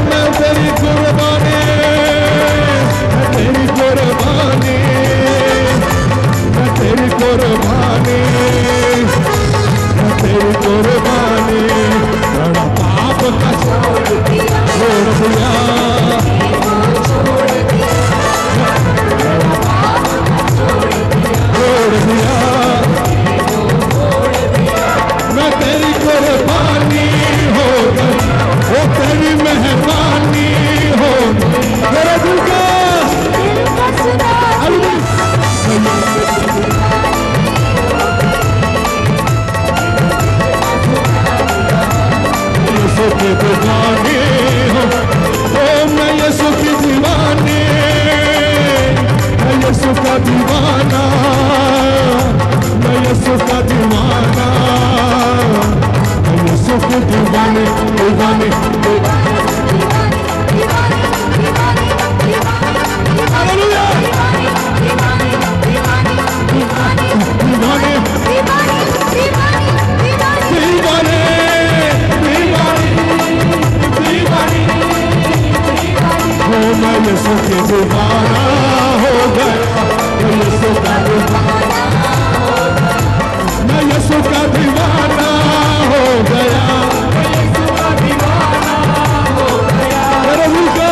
मैं तेरी कुर्बानी, तेरी कुर्बानी, तेरी कुर्बानी, तेरी कुर्बानी, बड़ा पाप का छोड़ दिया, छोड़ दिया, मैं तेरी कुर्बानी हो गई, वो तेरी मेहरबानी हो गई, मेरा दिल का यीशु की दीवानी हो, ओ मैं यीशु की दीवानी, मैं यीशु का दीवाना, मैं यीशु का दीवाना, मैं यीशु की दीवानी, दीवानी, हालेलुया, दीवानी, मैं यीशु की दीवाना हो गया, मैं यीशु का दीवाना, मैं यीशु का दीवाना हो गया, मैं यीशु का दीवाना हो गया, मेरे दिल का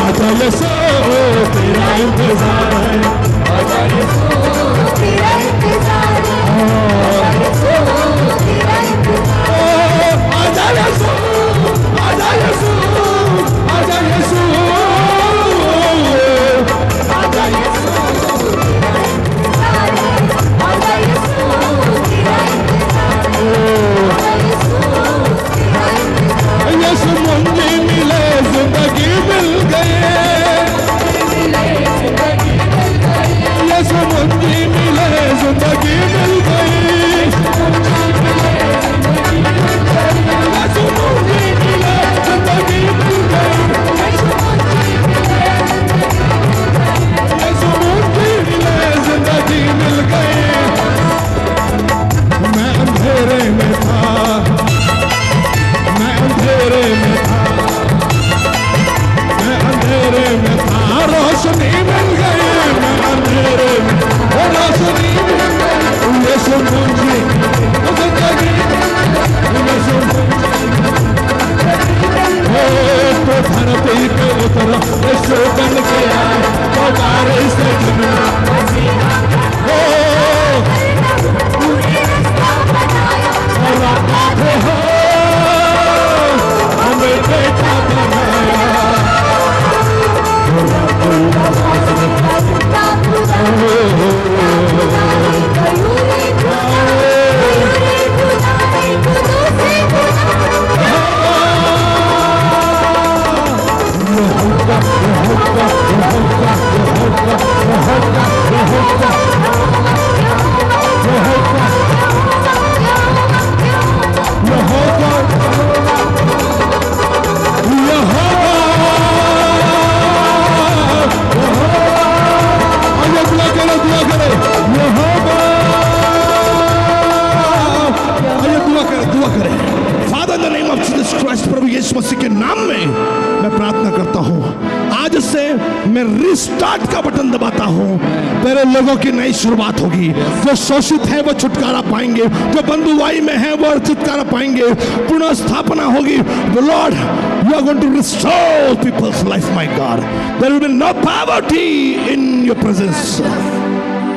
आजा यीशु तेरा इंतजार है, आजा यीशु तेरा इंतजार है, आजा यीशु, आजा यीशु, आजा यीशु, आजा यीशु, यीशु मुझे मिले, जिंदगी मिल गए, यीशु धरती पे उतरा यीशु बन के आए तो बारिश से जन्मा हो हमें बेटा बनाया प्रभु यीशु मसीह के नाम में मैं प्रार्थना करता हूं, आज से मैं रिस्टार्ट का बटन दबाता हूं। मेरे लोगों की नई शुरुआत होगी। जो शोषित है वो छुटकारा पाएंगे, जो बंधुआई में है वो छुटकारा पाएंगे, पुनः स्थापना होगी। The Lord, you are going to restore people's life, my God. There will be no poverty in your presence.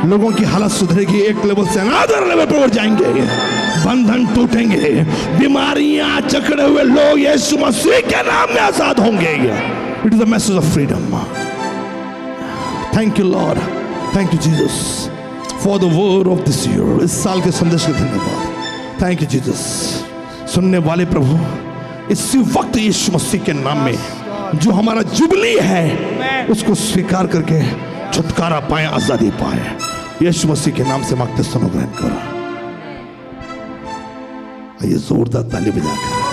लोगों की हालत सुधरेगी, एक लेवल से अनदर लेवल पर बढ़ जाएंगे, बंधन टूटेंगे, बीमारियां जकड़े हुए लोग यीशु मसीह के नाम में आजाद होंगे। It is the message of freedom. Thank you Lord, thank you Jesus for the word of this year. इस साल के संदेश के धन्यवाद। Thank you Jesus. सुनने वाले प्रभु इसी वक्त यीशु मसीह के नाम में जो हमारा जुबली है उसको स्वीकार करके छुटकारा पाए, आजादी पाए। यीशु मसीह के नाम से मांगते सुनो, ग्रहण करो। आइए जोरदार ताली बजाकर